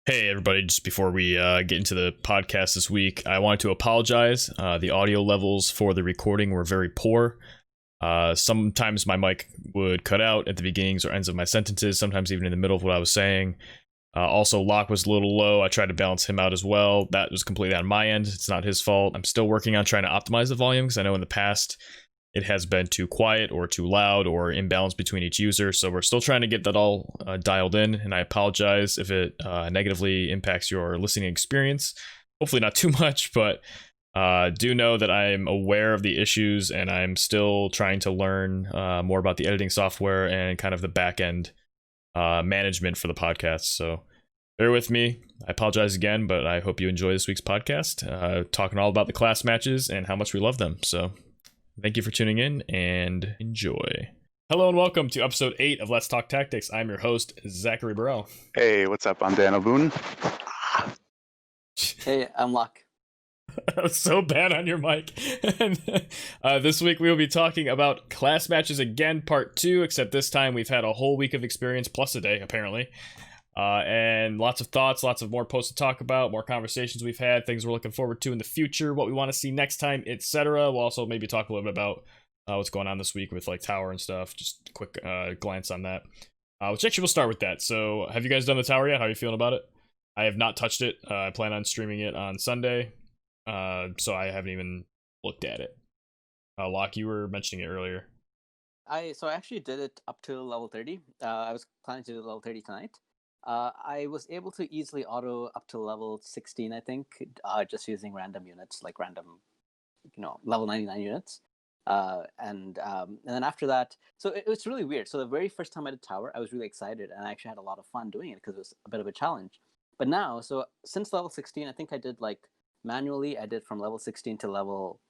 Hey, everybody, just before we get into the podcast this week, I wanted to apologize. The audio levels for the recording were very poor. Sometimes my mic would cut out at the beginnings or ends of my sentences, sometimes even in the middle of what I was saying. Also, Locke was a little low. I tried to balance him out as well. That was completely on my end. It's not his fault. I'm still working on trying to optimize the volume because I know in the past it has been too quiet or too loud or imbalanced between each user. So we're still trying to get that all dialed in. And I apologize if it negatively impacts your listening experience. Hopefully not too much, but do know that I'm aware of the issues and I'm still trying to learn more about the editing software and kind of the back end management for the podcast. So bear with me. I apologize again, but I hope you enjoy this week's podcast, talking all about the class matches and how much we love them. So thank you for tuning in and enjoy. Hello and welcome to episode 8 of Let's Talk Tactics. I'm your host, Zach Burrell. Hey, what's up? I'm Danylboone. Hey, I'm Locke. That was so bad on your mic. And, this week we will be talking about class matches again, part 2, except this time we've had a whole week of experience plus a day, apparently. And lots of thoughts, lots of more posts to talk about, more conversations we've had, things we're looking forward to in the future, what we want to see next time, etc. We'll also maybe talk a little bit about what's going on this week with like Tower and stuff. Just a quick glance on that. Which actually we'll start with that. So have you guys done the Tower yet? How are you feeling about it? I have not touched it. I plan on streaming it on Sunday. So I haven't even looked at it. Locke, you were mentioning it earlier. I actually did it up to level 30. I was planning to do level 30 tonight. I was able to easily auto up to level 16, I think, just using random units, like random, level 99 units. And then after that, so it was really weird. So the very first time I did Tower, I was really excited, and I actually had a lot of fun doing it because it was a bit of a challenge. But now, so since level 16, I think I did manually, I did from level 16 to level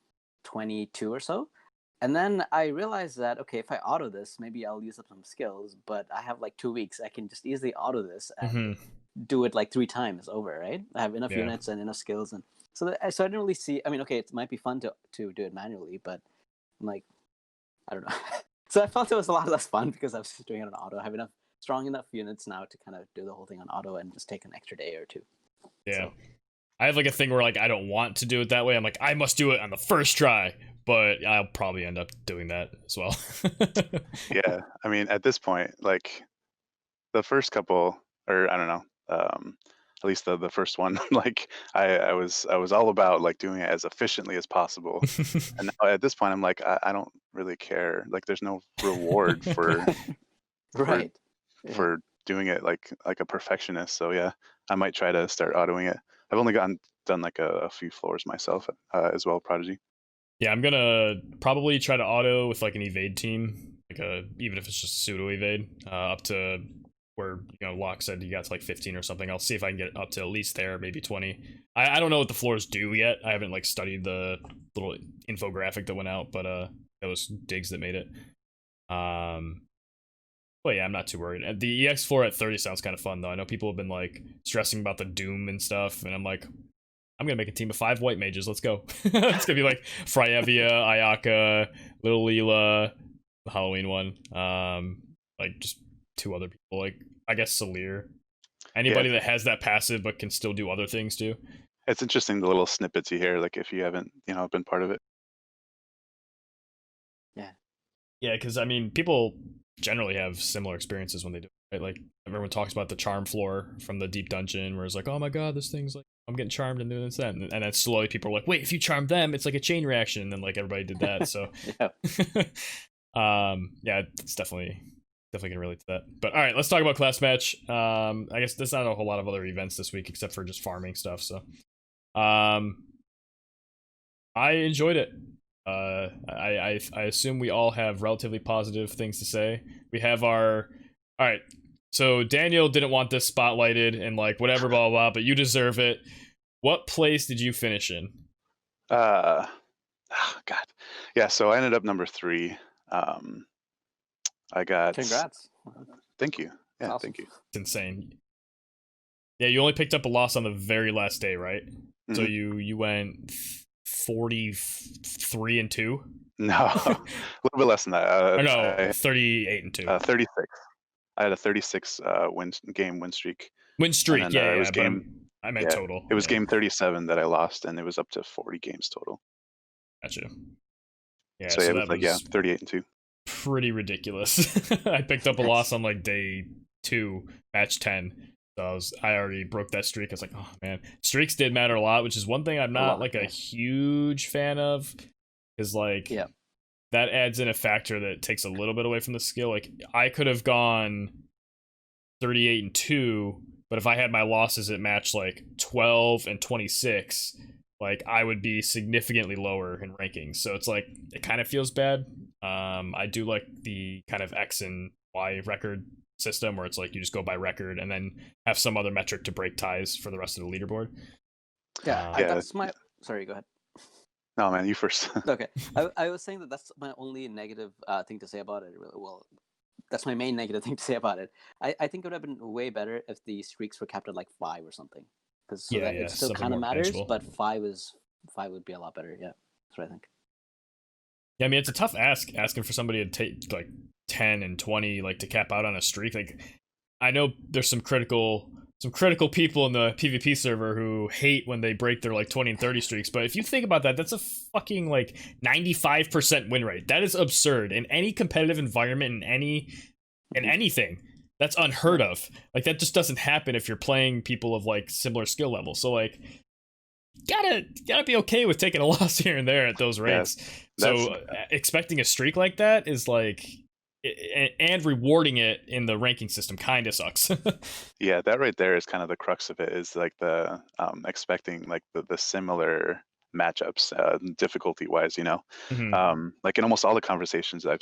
22 or so. And then I realized that, okay, if I auto this, maybe I'll use up some skills, but I have 2 weeks. I can just easily auto this and do it 3 times over, right? I have enough units and enough skills. And so I didn't really see, okay, it might be fun to do it manually, but I'm I don't know. So I felt it was a lot less fun because I was just doing it on auto. I have strong enough units now to kind of do the whole thing on auto and just take an extra day or 2. Yeah. So, I have a thing where I don't want to do it that way. I'm I must do it on the first try, but I'll probably end up doing that as well. Yeah, at this point, the first couple, or I don't know, at least the first one, I was all about doing it as efficiently as possible. And now at this point, I'm I don't really care. There's no reward for right. for doing it like a perfectionist. So yeah, I might try to start autoing it. I've only done a few floors myself as well, Prodigy. Yeah, I'm gonna probably try to auto with an evade team, even if it's just pseudo evade, up to where Locke said you got to 15 or something. I'll see if I can get up to at least there, maybe 20. I don't know what the floors do yet. I haven't studied the little infographic that went out, but that was Diggs that made it. Well, yeah, I'm not too worried. And the EX floor at 30 sounds kind of fun, though. I know people have been stressing about the Doom and stuff, and I'm I'm gonna make a team of 5 white mages. Let's go. It's gonna be Fryevia, Ayaka, Little Leela, the Halloween one. Just 2 other people. I guess Salir. Anybody that has that passive but can still do other things too. It's interesting the little snippets you hear, if you haven't, been part of it. Yeah. Yeah, because people generally have similar experiences when they do it, right? Everyone talks about the charm floor from the deep dungeon where it's oh my god, this thing's I'm getting charmed and doing this that, and then slowly people are wait, if you charm them it's a chain reaction, and then everybody did that. So yeah, it's definitely gonna relate to that. But all right, let's talk about class match. I guess there's not a whole lot of other events this week except for just farming stuff, so I enjoyed it. I assume we all have relatively positive things to say. We have our... Alright, so Daniel didn't want this spotlighted and whatever, blah, blah, but you deserve it. What place did you finish in? God. Yeah, so I ended up number 3. I got... Congrats. Thank you. Yeah, awesome. Thank you. It's insane. Yeah, you only picked up a loss on the very last day, right? Mm-hmm. So you went 43-2. No, a little bit less than that. Or no, 38-2. 36. I had a 36 game win streak. Win streak, And yeah, it was yeah. But game, I meant yeah, total. it was yeah. game 37 that I lost, and it was up to 40 games total. Gotcha. Yeah, So so it that was like, yeah, was 38-2. pretty ridiculous. I picked up a Nice. loss on like day 2, match 10. So I already broke that streak. I was like, oh man, streaks did matter a lot, which is one thing I'm A not lot, like a yeah. huge fan of, is like Yeah. that adds in a factor that takes a little bit away from the skill. Like I could have gone 38-2, but if I had my losses at match like 12 and 26, like I would be significantly lower in rankings. So it's like it kind of feels bad. I do like the kind of X and Y record system where it's like you just go by record and then have some other metric to break ties for the rest of the leaderboard. Yeah, Yeah. that's my. Sorry, go ahead. No, man, you first. Okay, I was saying that's my only negative thing to say about it. Well, that's my main negative thing to say about it. I think it would have been way better if the streaks were capped at like 5 or something, because Yeah, that yeah, it still something kind of more matters. tangible. But 5 would be a lot better. Yeah, that's what I think. Yeah, I mean it's a tough ask asking for somebody to take like 10 and 20 like to cap out on a streak. Like I know there's some critical people in the PvP server who hate when they break their like 20 and 30 streaks, but if you think about that, that's a fucking like 95% win rate. That is absurd in any competitive environment, in anything. That's unheard of. Like that just doesn't happen if you're playing people of like similar skill level. So like gotta be okay with taking a loss here and there at those rates. So expecting a streak like that is like, and rewarding it in the ranking system kind of sucks. Yeah, that right there is kind of the crux of it, is like the expecting like the similar matchups, difficulty wise, Mhm. like in almost all the conversations I've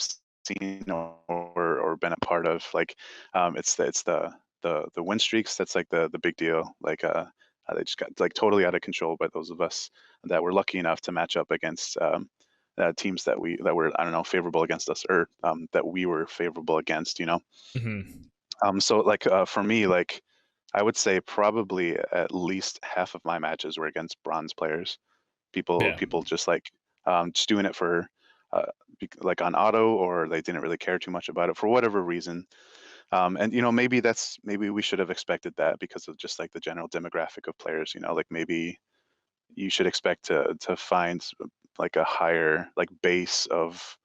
seen or been a part of, like it's the win streaks that's like the big deal. Like they just got like totally out of control by those of us that were lucky enough to match up against teams that were, I don't know, favorable against us, or that we were favorable against, Mhm. So like for me, like I would say probably at least half of my matches were against bronze players. Yeah. People just like just doing it for uh, like on auto, or they didn't really care too much about it for whatever reason. And maybe we should have expected that because of just like the general demographic of players. Like maybe you should expect to find like a higher like base of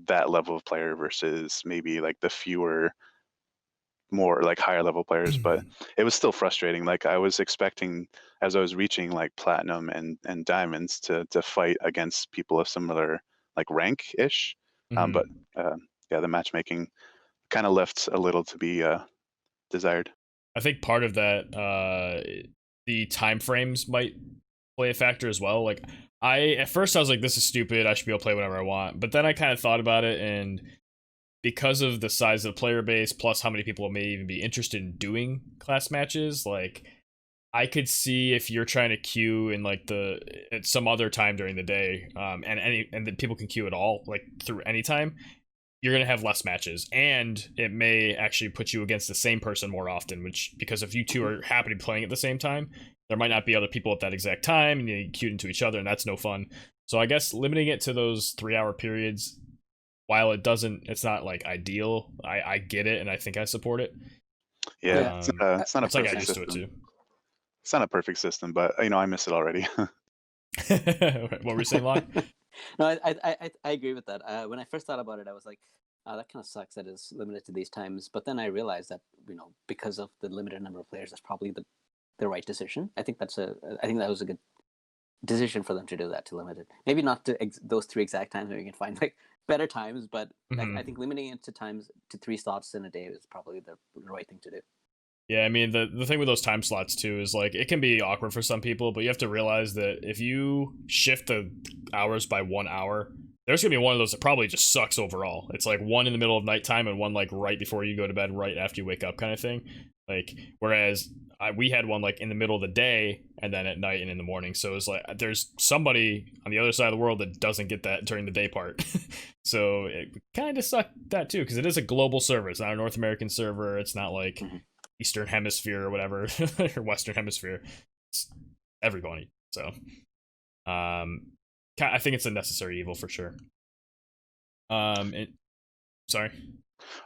that level of player versus maybe like the fewer more like higher level players. But it was still frustrating. Like I was expecting, as I was reaching like platinum and diamonds, to fight against people of similar like rank ish. But Mhm. yeah, the matchmaking kind of left a little to be desired. I think part of that, the time frames might play a factor as well. Like at first I was like, this is stupid. I should be able to play whenever I want. But then I kind of thought about it, and because of the size of the player base, plus how many people may even be interested in doing class matches, like I could see if you're trying to queue in like at some other time during the day, and then people can queue at all, like through any time, you're gonna have less matches, and it may actually put you against the same person more often. Which, because if you two are happy to be playing at the same time, there might not be other people at that exact time, and you queue into each other, and that's no fun. So I guess limiting it to those 3-hour periods, while it's not like ideal. I get it, and I think I support it. Yeah, Yeah. it's not a Once I got perfect used to it system. too. It's not a perfect system, but I miss it already. What were you saying, Locke? No, I agree with that. When I first thought about it, I was like, that kind of sucks that it's limited to these times. But then I realized that because of the limited number of players, that's probably the right decision. I think that was a good decision for them to do that, to limit it. Maybe not to those 3 exact times. Maybe you can find like better times, but I think limiting it to 3 slots in a day is probably the right thing to do. Yeah, I mean the thing with those time slots too is like it can be awkward for some people, but you have to realize that if you shift the hours by 1 hour, there's gonna be one of those that probably just sucks overall. It's like one in the middle of nighttime and one like right before you go to bed, right after you wake up, kind of thing. Like whereas we had one like in the middle of the day and then at night and in the morning. So it's like there's somebody on the other side of the world that doesn't get that during the day part. So it kind of sucked that too, because it is a global server. It's not a North American server. It's not like Eastern Hemisphere or whatever, or Western Hemisphere. It's everybody. So I think it's a necessary evil for sure. Sorry.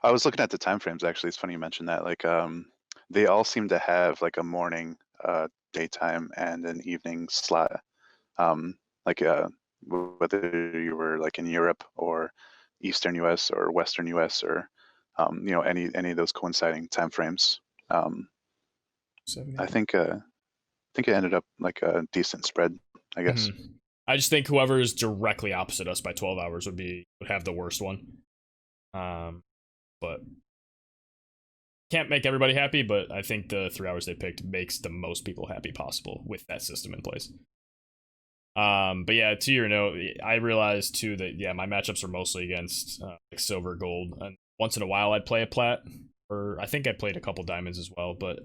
I was looking at the time frames actually. It's funny you mentioned that. Like they all seem to have like a morning, daytime, and an evening slot. Like whether you were like in Europe or Eastern U.S. or Western U.S. or any of those coinciding time frames. I think it ended up like a decent spread, I guess. Mm-hmm. I just think whoever is directly opposite us by 12 hours would have the worst one. But can't make everybody happy, but I think the 3 hours they picked makes the most people happy possible with that system in place. But yeah, to your note, I realized too that my matchups are mostly against like silver, gold, and once in a while I'd play a plat, or I think I played a couple diamonds as well. But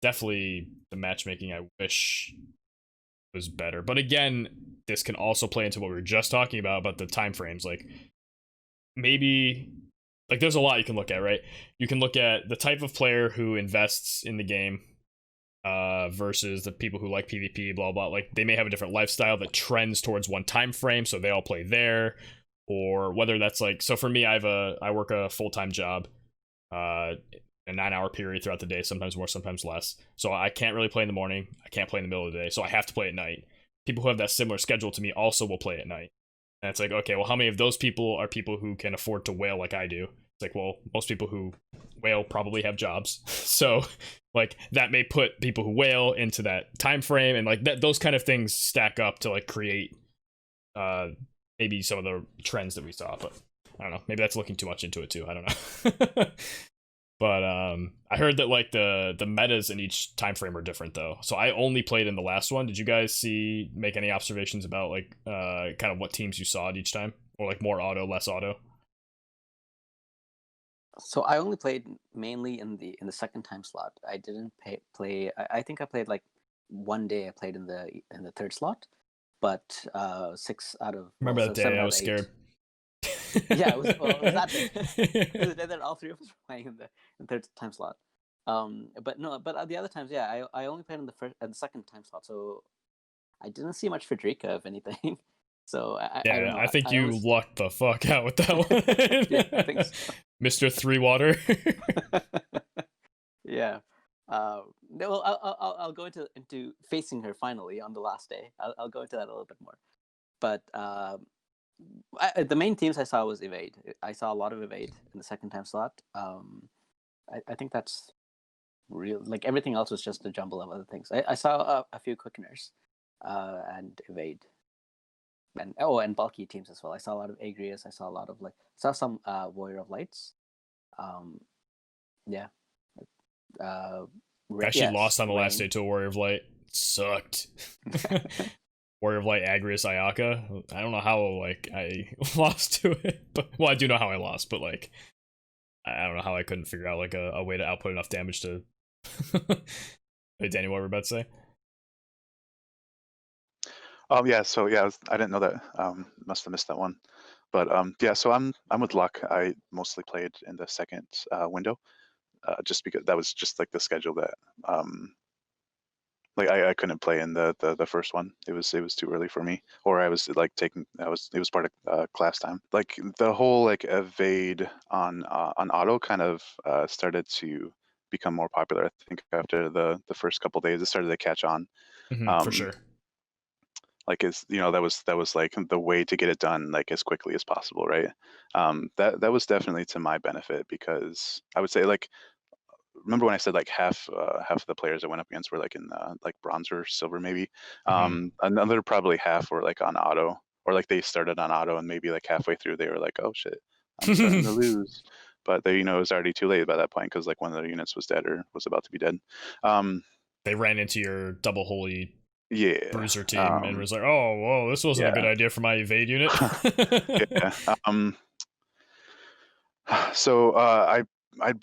definitely the matchmaking I wish was better. But again, this can also play into what we were just talking about the time frames. Like maybe like there's a lot you can look at, right? You can look at the type of player who invests in the game versus the people who like PvP, blah blah. Like they may have a different lifestyle that trends towards one time frame, so they all play there. Or whether that's like, so for me, I work a full-time job, a 9-hour period throughout the day, sometimes more, sometimes less. So I can't really play in the morning. I can't play in the middle of the day, so I have to play at night. People who have that similar schedule to me also will play at night. And it's like, okay, well, how many of those people are people who can afford to whale like I do? It's like, well, most people who whale probably have jobs. So like that may put people who whale into that time frame, and like that, those kind of things stack up to like create maybe some of the trends that we saw. But I don't know, maybe that's looking too much into it too. I don't know. But I heard that like the metas in each time frame are different though. So I only played in the last one. Did you guys make any observations about like kind of what teams you saw at each time, or like more auto, less auto? So I only played mainly in the second time slot. I didn't play. I think I played like one day. I played in the third slot, but 6 out of Remember that day? 7 I out was of 8. scared. Yeah, it was that day. It was the day that all three of us were playing in the third time slot. But no, but the other times, yeah, I only played in the second time slot, so I didn't see much Frederica, if anything. So I don't know. I think I you always... lucked the fuck out with that one. Yeah, I think so. Mr. Three Water. Yeah. Well, I'll go into facing her finally on the last day. I'll go into that a little bit more. But the main teams I saw was evade. I saw a lot of evade in the second time slot. I think that's real. Like everything else was just a jumble of other things. I saw a few quickeners, and evade, and bulky teams as well. I saw a lot of Agrius. I saw some Warrior of Lights. Yeah. Actually lost on the last day Rain. to a Warrior of Light. It sucked. Warrior of Light, Agrius, Ayaka. I don't know how like I lost to it, but well, I do know how I lost, but like I don't know how I couldn't figure out like a way to output enough damage to. Hey, Danny, what were you about to say? Yeah, so yeah, I didn't know that. Must have missed that one. But yeah, so I'm with Locke. I mostly played in the second window, just because that was just like the schedule that like I couldn't play in the first one. It was too early for me, or I was like it was part of class time. Like the whole like evade on auto kind of started to become more popular. I think after the first couple days, it started to catch on. For Um, sure. like that was like the way to get it done like as quickly as possible, right? That was definitely to my benefit, because I would say like, remember when I said like half of the players I went up against were like in like bronze or silver maybe. Another probably half were like on auto, or like they started on auto and maybe like halfway through they were like, oh shit, I'm starting to lose. But they, it was already too late by that point, because like one of their units was dead or was about to be dead. They ran into your double holy Yeah. Bruiser team and was like, oh, whoa, this wasn't a good idea for my evade unit. Yeah. So I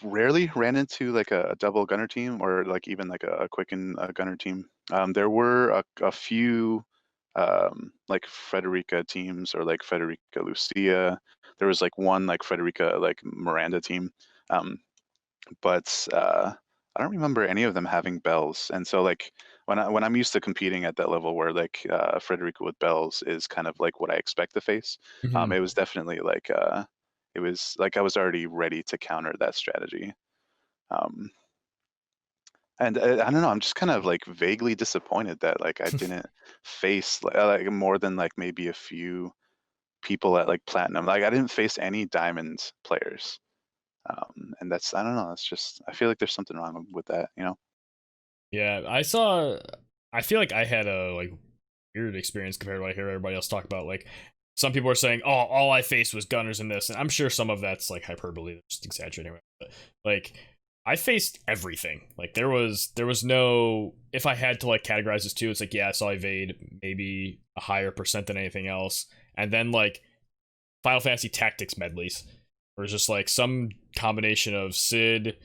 rarely ran into like a double gunner team, or like even like a quicken gunner team. There were a few like Frederica teams, or like Frederica Lucia. There was like one like Frederica like Miranda team, but I don't remember any of them having bells. And so like when I'm used to competing at that level where like Frederica with bells is kind of like what I expect to face, it was definitely like it was like I was already ready to counter that strategy. Um, And I don't know, I'm just kind of like vaguely disappointed that like I didn't face like more than like maybe a few people at like platinum. Like I didn't face any diamond players. And that's, I don't know, it's just, I feel like there's something wrong with that, you know? Yeah, I feel like I had a like weird experience compared to what I hear everybody else talk about. Like some people are saying, "Oh, all I faced was gunners in this," and I'm sure some of that's like hyperbole, just exaggerating. But like I faced everything. Like there was no, if I had to like categorize this too, it's like, yeah, I saw evade maybe a higher percent than anything else, and then like Final Fantasy Tactics medleys, where it's just like some combination of Sid,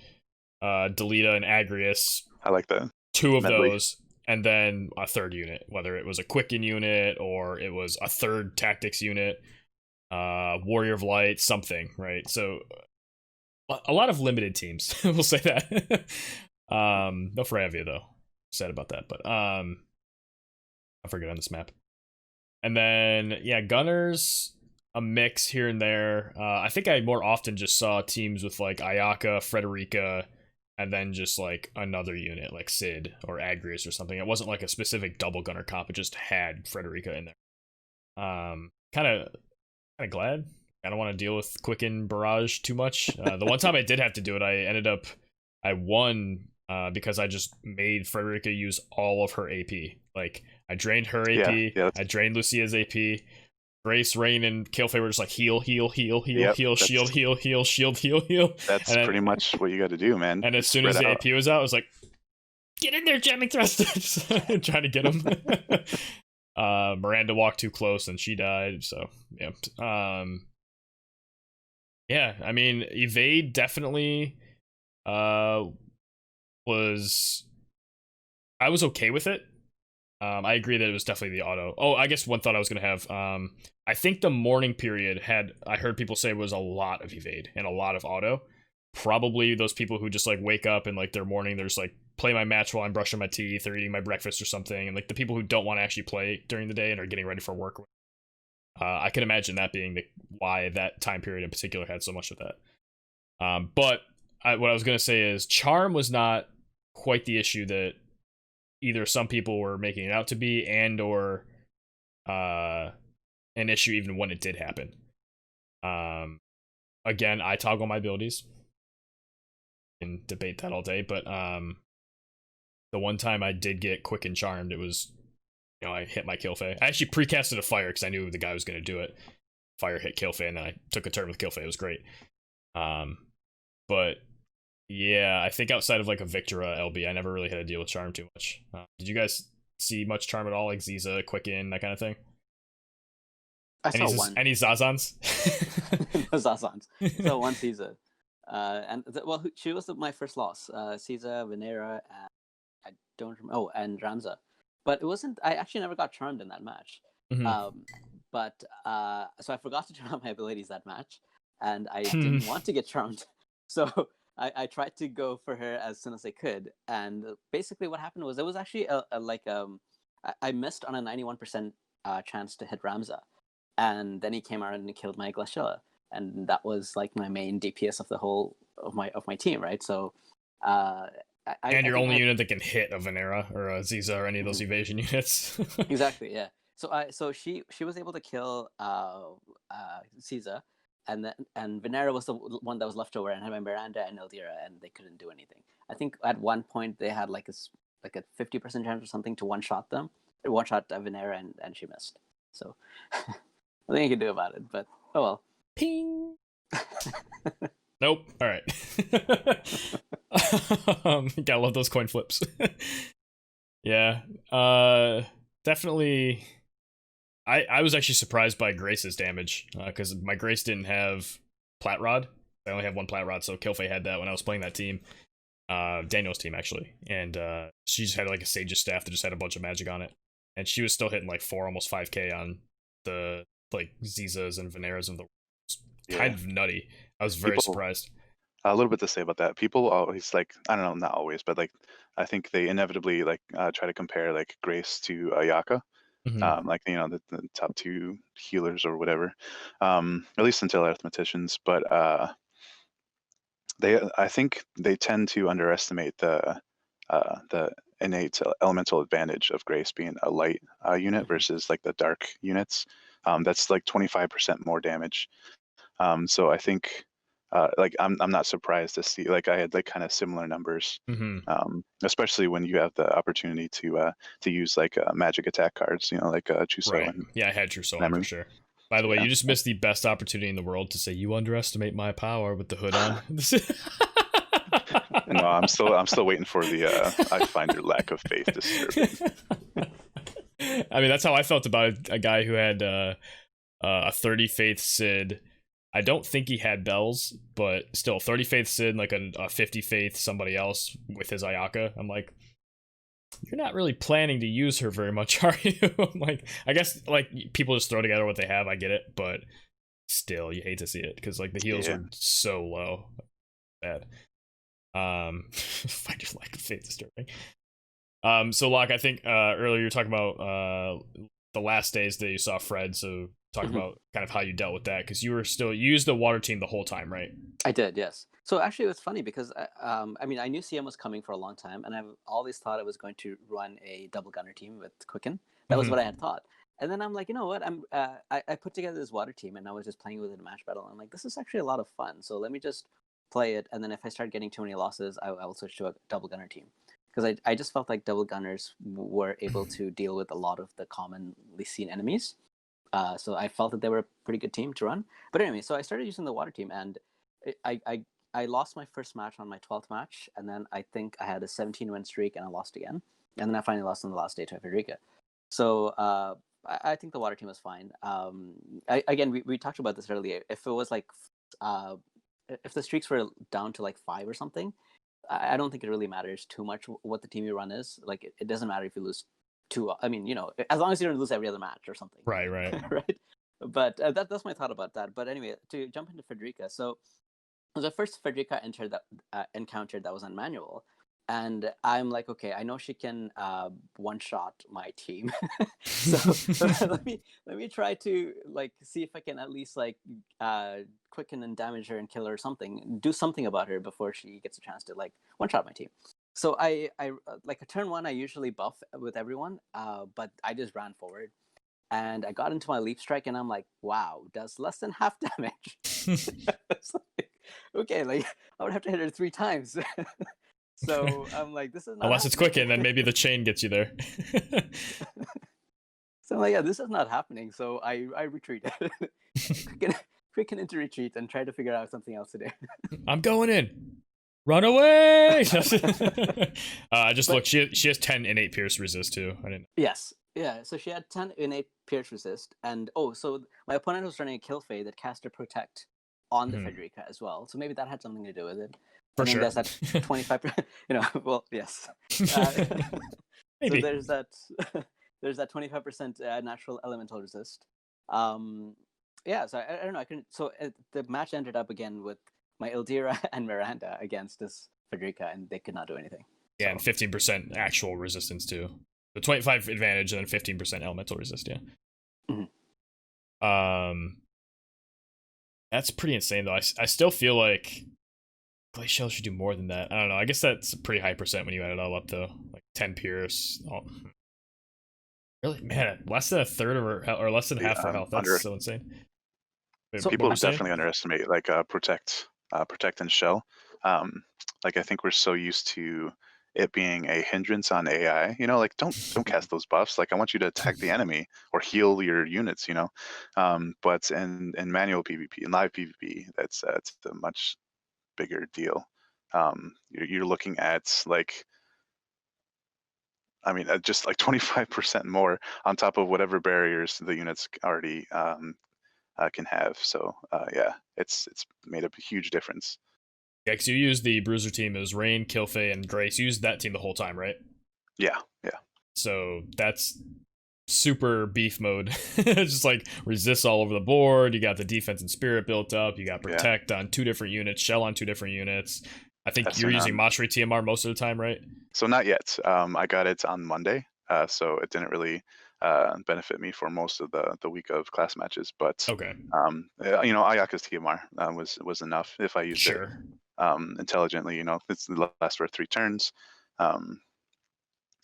Delita, and Agrius, I like the two of medley. those, and then a third unit, whether it was a Quicken unit or it was a third Tactics unit, Warrior of Light, something, right? So a lot of limited teams, we'll say that. No Fravia though. Sad about that, but I forget on this map. And then yeah, Gunners, a mix here and there. I think I more often just saw teams with like Ayaka, Frederica, and then just like another unit like Sid or Agrius or something. It wasn't like a specific double gunner comp. It just had Frederica in there. Kind of glad. I don't want to deal with Quicken Barrage too much. The one time I did have to do it, I won because I just made Frederica use all of her AP. Like I drained her AP, Yeah, I drained Lucia's AP. Grace, Rain, and Killfay were just like heal, heal, heal, heal, Yep, heal, shield, heal, heal, shield, heal, heal. that's And pretty much what you got to do, man. and as soon as Spread the out. AP was out, I was like, get in there, jamming thrusters, trying to get him. Miranda walked too close and she died. So yeah, yeah. I mean, evade definitely was, I was okay with it. I agree that it was definitely the auto. Oh, I guess one thought I was gonna have. I think the morning period had, I heard people say, was a lot of evade and a lot of auto. Probably those people who just like wake up and like their morning, there's like play my match while I'm brushing my teeth or eating my breakfast or something, and like the people who don't want to actually play during the day and are getting ready for work. I can imagine that being why that time period in particular had so much of that. But what I was gonna say is charm was not quite the issue that either some people were making it out to be, and or an issue even when it did happen. Again, I toggle my abilities. Can debate that all day, but the one time I did get quick and charmed, it was, you know, I hit my Killfay. I actually precasted a fire because I knew the guy was going to do it. Fire hit Killfay, and then I took a turn with Killfay. It was great. But yeah, I think outside of like a Victora LB, I never really had to deal with charm too much. Did you guys see much charm at all, like Ziza, Quicken, that kind of thing? I saw one. Any Zazans? No Zazans. So one Caesar. Well, she was my first loss. Caesar, Venera, and I don't remember. Oh, and Ramza. But it wasn't. I actually never got charmed in that match. Mhm. So I forgot to turn on my abilities that match, and I didn't want to get charmed. So I tried to go for her as soon as I could, and basically what happened was there was actually I missed on a 91% chance to hit Ramza, and then he came around and killed my Glaciella, and that was like my main DPS of the whole of my team, right? So and your only unit that can hit a Venera or a Ziza or any of those evasion units. Exactly, yeah. So she was able to kill Caesar, and Venera was the one that was left over, and had my Miranda and Elvira, and they couldn't do anything. I think at one point they had like a 50% chance or something to one shot Venera, and she missed. So nothing you can do about it. But oh well. Ping. Nope. All right. Gotta love those coin flips. Yeah. Definitely. I was actually surprised by Grace's damage because my Grace didn't have Plat Rod. I only have one Plat Rod, so Killfay had that when I was playing that team. Daniel's team actually, and she just had like a Sage's staff that just had a bunch of magic on it, and she was still hitting like 4, almost 5k on the like Zizas and Veneras of the. Kind of nutty. I was very surprised. A little bit to say about that. People always like, I don't know, not always, but like I think they inevitably like try to compare like Grace to Ayaka. Like, you know, the top 2 healers or whatever, at least until arithmeticians. But I think they tend to underestimate the the innate elemental advantage of Grace being a light unit versus like the dark units. That's like 25% more damage. So I think like I'm not surprised to see, like I had like kind of similar numbers, especially when you have the opportunity to use like magic attack cards, you know, like Chuso Right. and Yeah, I had Trousseau on for sure. By the way, you just missed the best opportunity in the world to say you underestimate my power with the hood on. No, I'm still waiting for the I find your lack of faith disturbing. I mean, that's how I felt about a guy who had a 30 Faith Sid. I don't think he had bells, but still 30 Faith Sid, like a 50 Faith somebody else with his Ayaka. I'm like, you're not really planning to use her very much, are you? I'm like, I guess like people just throw together what they have. I get it, but still, you hate to see it because like the heals are so low. Bad. Find your lack of faith disturbing. So Locke, I think earlier you were talking about the last days that you saw Fred, so talk about kind of how you dealt with that, because you used the water team the whole time, right? I did, yes. So actually it was funny because I mean, I knew CM was coming for a long time, and I've always thought I was going to run a double gunner team with Quicken. That was what I had thought. And then I'm like, you know what, I put together this water team and I was just playing with it in match battle. I'm like, this is actually a lot of fun, so let me just play it, and then if I start getting too many losses, I will switch to a double gunner team, because I just felt like double gunners were able to deal with a lot of the commonly seen enemies. So I felt that they were a pretty good team to run. But anyway, so I started using the water team, and I lost my first match on my 12th match, and then I think I had a 17-win streak, and I lost again. And then I finally lost on the last day to Frederica. So I think the water team was fine. Again, we talked about this earlier. If it was like, if the streaks were down to like 5 or something, I don't think it really matters too much what the team you run is. Like, it doesn't matter if you lose 2. I mean, you know, as long as you don't lose every other match or something. Right. Right. But that's my thought about that. But anyway, to jump into Frederica, so it was the first Frederica encountered that was on manual, and I'm like, okay, I know she can one shot my team, so let me try to like see if I can at least like quicken and damage her and kill her or something, do something about her before she gets a chance to like one shot my team. So I like a turn 1, I usually buff with everyone, but I just ran forward. And I got into my leap strike, and I'm like, wow, does less than half damage. Like, okay, like I would have to hit her 3 times. So I'm like, this is not unless it's quick, and then maybe the chain gets you there. So I'm like, yeah, this is not happening. So I retreated. Quicken into retreat and try to figure out something else to do. I'm going in. Run away! I just looked. She has 10 innate pierce resist too. I didn't. Yes. Yeah, so she had 10 innate pierce resist, and so my opponent was running a kill fade that cast a protect on the Frederica as well. So maybe that had something to do with it. For sure. There's that 25%. You know, well, yes. Maybe. So there's that 25% natural elemental resist. Yeah. So I don't know. So the match ended up again with my Ildira and Miranda against this Frederica, and they could not do anything. Yeah, and 15% actual resistance too. The 25 advantage and then 15% elemental resist, yeah. That's pretty insane though. I still feel like Glacial should do more than that. I don't know. I guess that's a pretty high percent when you add it all up though. Like 10 pierce. Oh. Really, man, less than a third of her, or less than half her health. That's so insane. So people definitely underestimate like protect and shell. Like I think we're so used to it being a hindrance on AI, you know, like don't cast those buffs. Like I want you to attack the enemy or heal your units, you know. But in manual PvP, in live PvP, that's a much bigger deal. You're looking at like, I mean, just like 25% more on top of whatever barriers the units already can have. So yeah, it's made a huge difference. Yeah, because you use the Bruiser team as Rain, Kilfei, and Grace. You used that team the whole time, right? Yeah. So that's super beef mode. It's just like resists all over the board. You got the defense and spirit built up. You got protect on 2 different units, shell on 2 different units. I think you're using Mashri TMR most of the time, right? So not yet. I got it on Monday, so it didn't really benefit me for most of the week of class matches. But okay, you know, Ayaka's TMR was enough if I used it intelligently. You know, it's the last for 3 turns.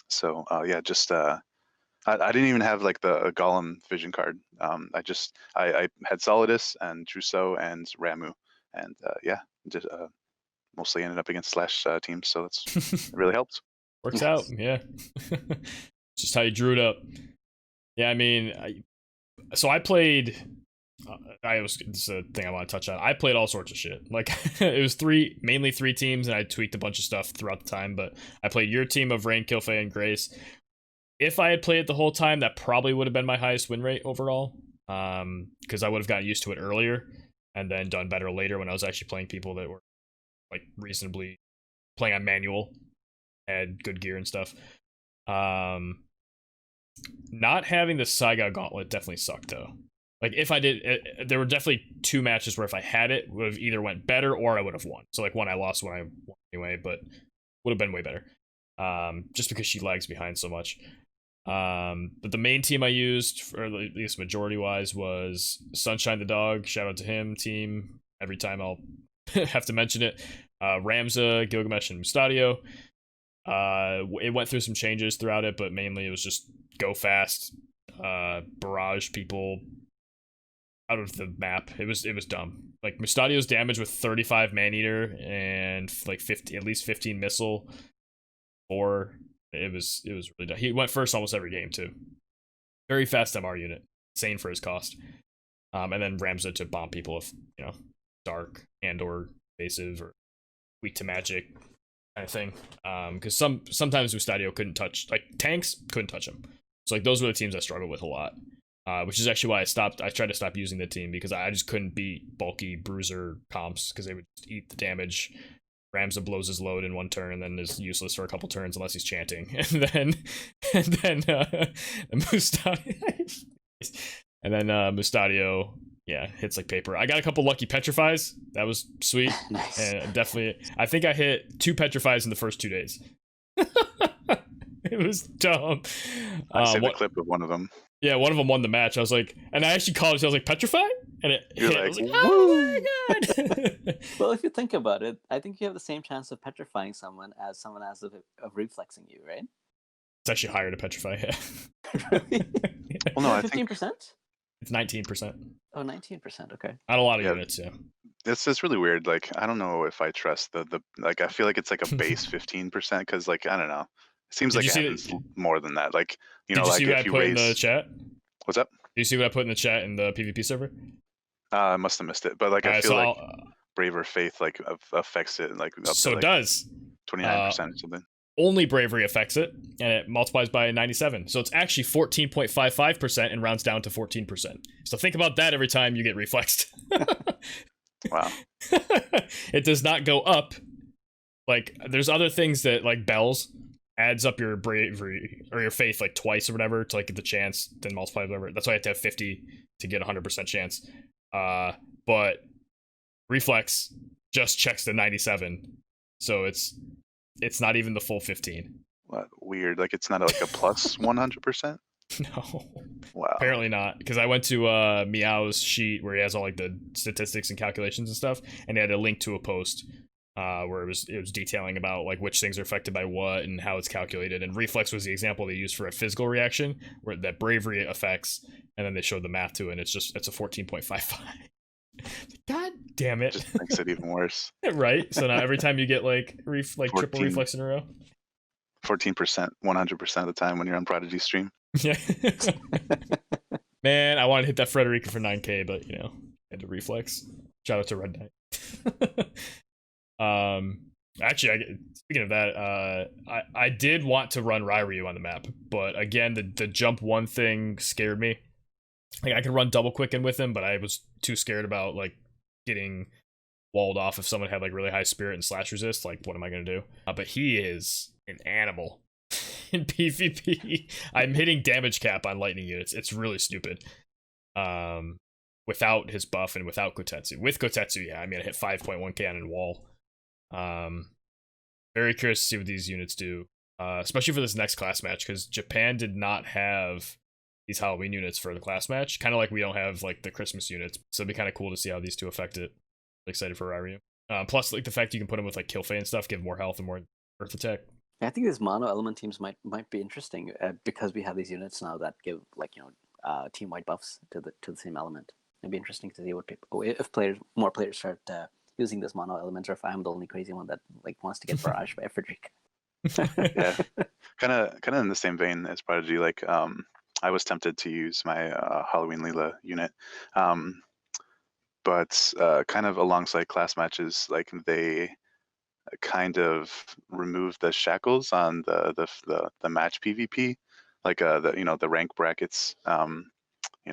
So yeah, just I didn't even have like the Golem vision card. I had Solidus and Trousseau and Ramu, and yeah, just mostly ended up against Slash teams, so it really helped. Works out, yeah. Just how you drew it up. Yeah, I mean, I played. This is a thing I want to touch on. I played all sorts of shit. Like it was mainly three teams, and I tweaked a bunch of stuff throughout the time. But I played your team of Rain, Kilfei, and Grace. If I had played it the whole time, that probably would have been my highest win rate overall. Because I would have gotten used to it earlier, and then done better later when I was actually playing people that were like reasonably playing on manual, had good gear and stuff. Not having the Saiga Gauntlet definitely sucked though. Like if I did, there were definitely two matches where if I had it, would have either went better or I would have won. So like one I lost, one I won anyway, but would have been way better. Just because she lags behind so much. But the main team I used, or at least majority wise, was Sunshine the Dog. Shout out to him, team. Every time I'll have to mention it. Ramza, Gilgamesh, and Mustadio. It went through some changes throughout it, but mainly it was just go fast, barrage people out of the map. It was dumb. Like Mustadio's damage with 35 Maneater and like at least 15 missile. Or it was really dumb. He went first almost every game too. Very fast MR unit, insane for his cost. And then Ramza to bomb people if dark and or evasive or weak to magic kind of thing. Because sometimes Mustadio couldn't touch, like tanks couldn't touch him. So like those were the teams I struggled with a lot. Which is actually why I tried to stop using the team because I just couldn't beat bulky Bruiser comps because they would just eat the damage. Ramza blows his load in one turn and then is useless for a couple turns unless he's chanting. And then Mustadio Mustadio, yeah, hits like paper. I got a couple lucky petrifies. That was sweet. Nice. And definitely, I think I hit 2 petrifies in the first 2 days. It was dumb. I saved a clip of one of them. Yeah, one of them won the match. I was like, and I actually called it. I was like, petrify? And it You're hit. like, I was like, oh my god. Well, if you think about it, I think you have the same chance of petrifying someone has of reflexing you, right? It's actually higher to petrify, yeah. Really? Well, no, I 15%? think It's 19%. Oh, 19%, okay. On a lot of Yeah. units, yeah. it's really weird. Like I don't know if I trust the like I feel like it's like a base 15% because like I don't know. It seems Did like you it see happens more than that. Like Did you like see what I if you put in the raise chat? what's up? Did you see what I put in the chat in the PvP server? I must have missed it. But like I Alright, feel so like Braver Faith like affects it like up so to it does. 29% or something. Only bravery affects it, and it multiplies by 97. So it's actually 14.55% and rounds down to 14%. So think about that every time you get reflexed. Wow. It does not go up. Like, there's other things that, like bells, adds up your bravery or your faith like twice or whatever to like get the chance, then multiply whatever. That's why I have to have 50 to get 100% chance. But reflex just checks the 97. So it's not even the full 15. What weird. Like it's not like a plus 100%? No. Wow. Apparently not. Because I went to Meow's sheet where he has all like the statistics and calculations and stuff, and he had a link to a post where it was detailing about like which things are affected by what and how it's calculated. And reflex was the example they used for a physical reaction where that bravery affects, and then they showed the math to it, and it's a 14.55. God damn it. Just makes it even worse. Right? So now every time you get like triple 14. reflex in a row. 14%, 100% of the time when you're on Prodigy stream. Yeah. Man, I wanted to hit that Frederica for 9k, but had to reflex. Shout out to Red Knight. Actually, speaking of that, I did want to run Ryryu on the map, but again, the jump one thing scared me. Like I could run double quicken with him, but I was too scared about like getting walled off if someone had like really high spirit and slash resist. Like, what am I gonna do? But he is an animal in PvP. I'm hitting damage cap on lightning units. It's really stupid. Without his buff and without Kotetsu. With Kotetsu, yeah, I mean I hit 5.1k on a wall. Very curious to see what these units do, especially for this next class match, because Japan did not have these Halloween units for the class match, kind of like we don't have like the Christmas units, so it'd be kind of cool to see how these two affect it. Excited for Ryryu. Plus like the fact you can put him with like Kilfei and stuff, give more health and more earth attack. I think these mono element teams might be interesting because we have these units now that give team wide buffs to the same element. It'd be interesting to see what people if more players start using this mono element, or if I'm the only crazy one that wants to get barraged by Frederick. Yeah, kind of in the same vein as Prodigy. Like, I was tempted to use my Halloween Leela unit, but kind of alongside class matches, like they kind of remove the shackles on the match PvP, like the rank brackets.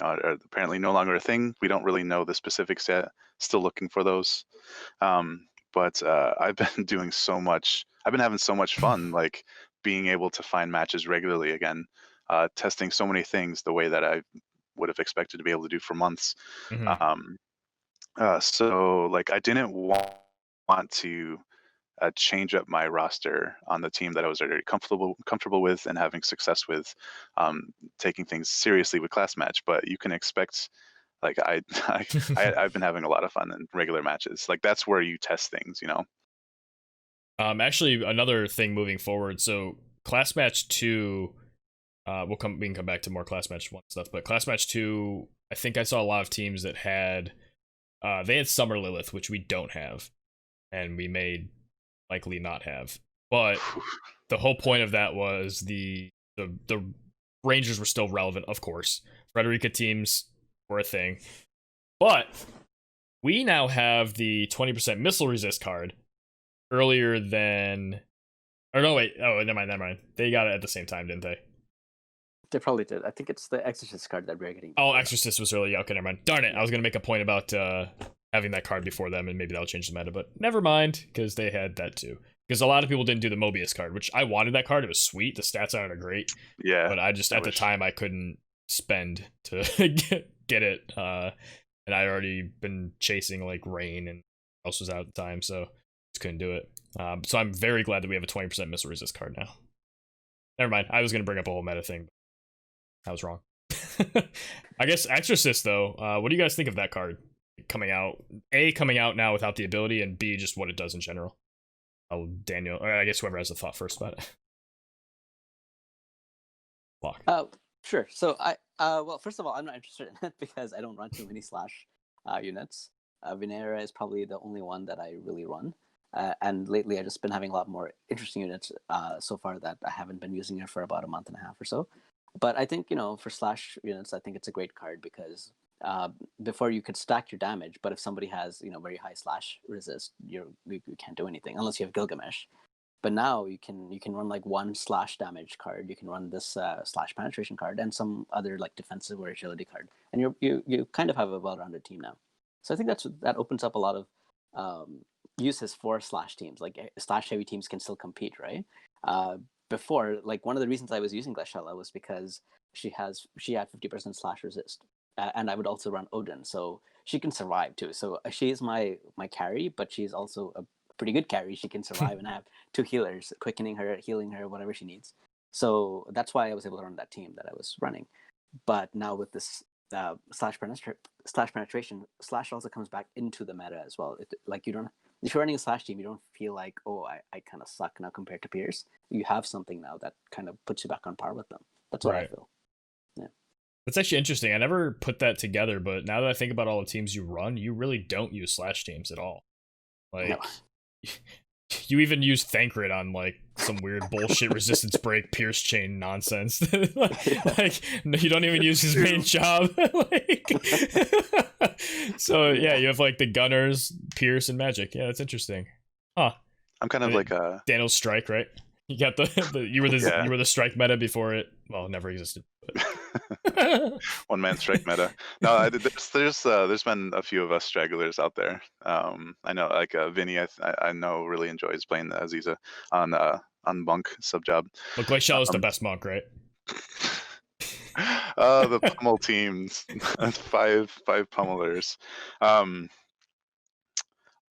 Are apparently no longer a thing. We don't really know the specifics yet. Still looking for those. But I've been doing so much. I've been having so much fun, like being able to find matches regularly again, testing so many things the way that I would have expected to be able to do for months. Mhm. So like I didn't want to change up my roster on the team that I was already comfortable with and having success with, taking things seriously with class match. But you can expect, like I've been having a lot of fun in regular matches. Like that's where you test things, you know. Actually, another thing moving forward. So class match 2, we can come back to more class match 1 stuff, but class match 2, I think I saw a lot of teams that had they had Summer Lilith, which we don't have, and we may likely not have. But the whole point of that was the Rangers were still relevant, of course. Frederica teams were a thing, but we now have the 20% missile resist card earlier than. Or no, wait. Oh, never mind. They got it at the same time, didn't they? They probably did. I think it's the Exorcist card that we're getting. Oh, Exorcist was early. Okay, never mind. Darn it. I was going to make a point about having that card before them, and maybe that'll change the meta, but never mind, because they had that too. Because a lot of people didn't do the Mobius card, which I wanted that card. It was sweet. The stats on it are great. Yeah. But I just, at the time, I couldn't spend to get it. And I'd already been chasing like Rain, and else was out at the time, so just couldn't do it. So I'm very glad that we have a 20% missile resist card now. Never mind. I was going to bring up a whole meta thing. I was wrong. I guess Exorcist, though, what do you guys think of that card coming out? A, coming out now without the ability, and B, just what it does in general. Oh, Daniel, or I guess whoever has a thought first about it. Locke. Sure. So well, first of all, I'm not interested in it because I don't run too many slash units. Venera is probably the only one that I really run. And lately, I've just been having a lot more interesting units so far that I haven't been using it for about a month and a half or so. But I think, for slash units, I think it's a great card because before you could stack your damage, but if somebody has, very high slash resist, you can't do anything unless you have Gilgamesh. But now you can run like one slash damage card. You can run this slash penetration card and some other like defensive or agility card, and you kind of have a well-rounded team now. So I think that opens up a lot of uses for slash teams. Like slash heavy teams can still compete, right? Before, like one of the reasons I was using Glashella was because she had 50% slash resist, and I would also run Odin, so she can survive too. So she is my carry, but she's also a pretty good carry. She can survive and have 2 healers, quickening her, healing her, whatever she needs. So that's why I was able to run that team that I was running. But now with this slash penetration, slash also comes back into the meta as well. If you're running a slash team, you don't feel like, oh, I kind of suck now compared to peers. You have something now that kind of puts you back on par with them. That's what I feel. Yeah. That's actually interesting. I never put that together, but now that I think about all the teams you run, you really don't use slash teams at all. Like, no. You even use Thancred on like some weird bullshit resistance break pierce chain nonsense. like you don't even use his main job. So yeah, you have like the gunners, pierce, and magic. Yeah, that's interesting. Huh. I'm kind of like a Daniel's strike, right? You got you were the strike meta before it never existed. One man strike meta. No, there's been a few of us stragglers out there. I know like Vinny, I know really enjoys playing the Aziza on monk sub job. But Glacial is the best monk, right? The pummel teams, five pummelers.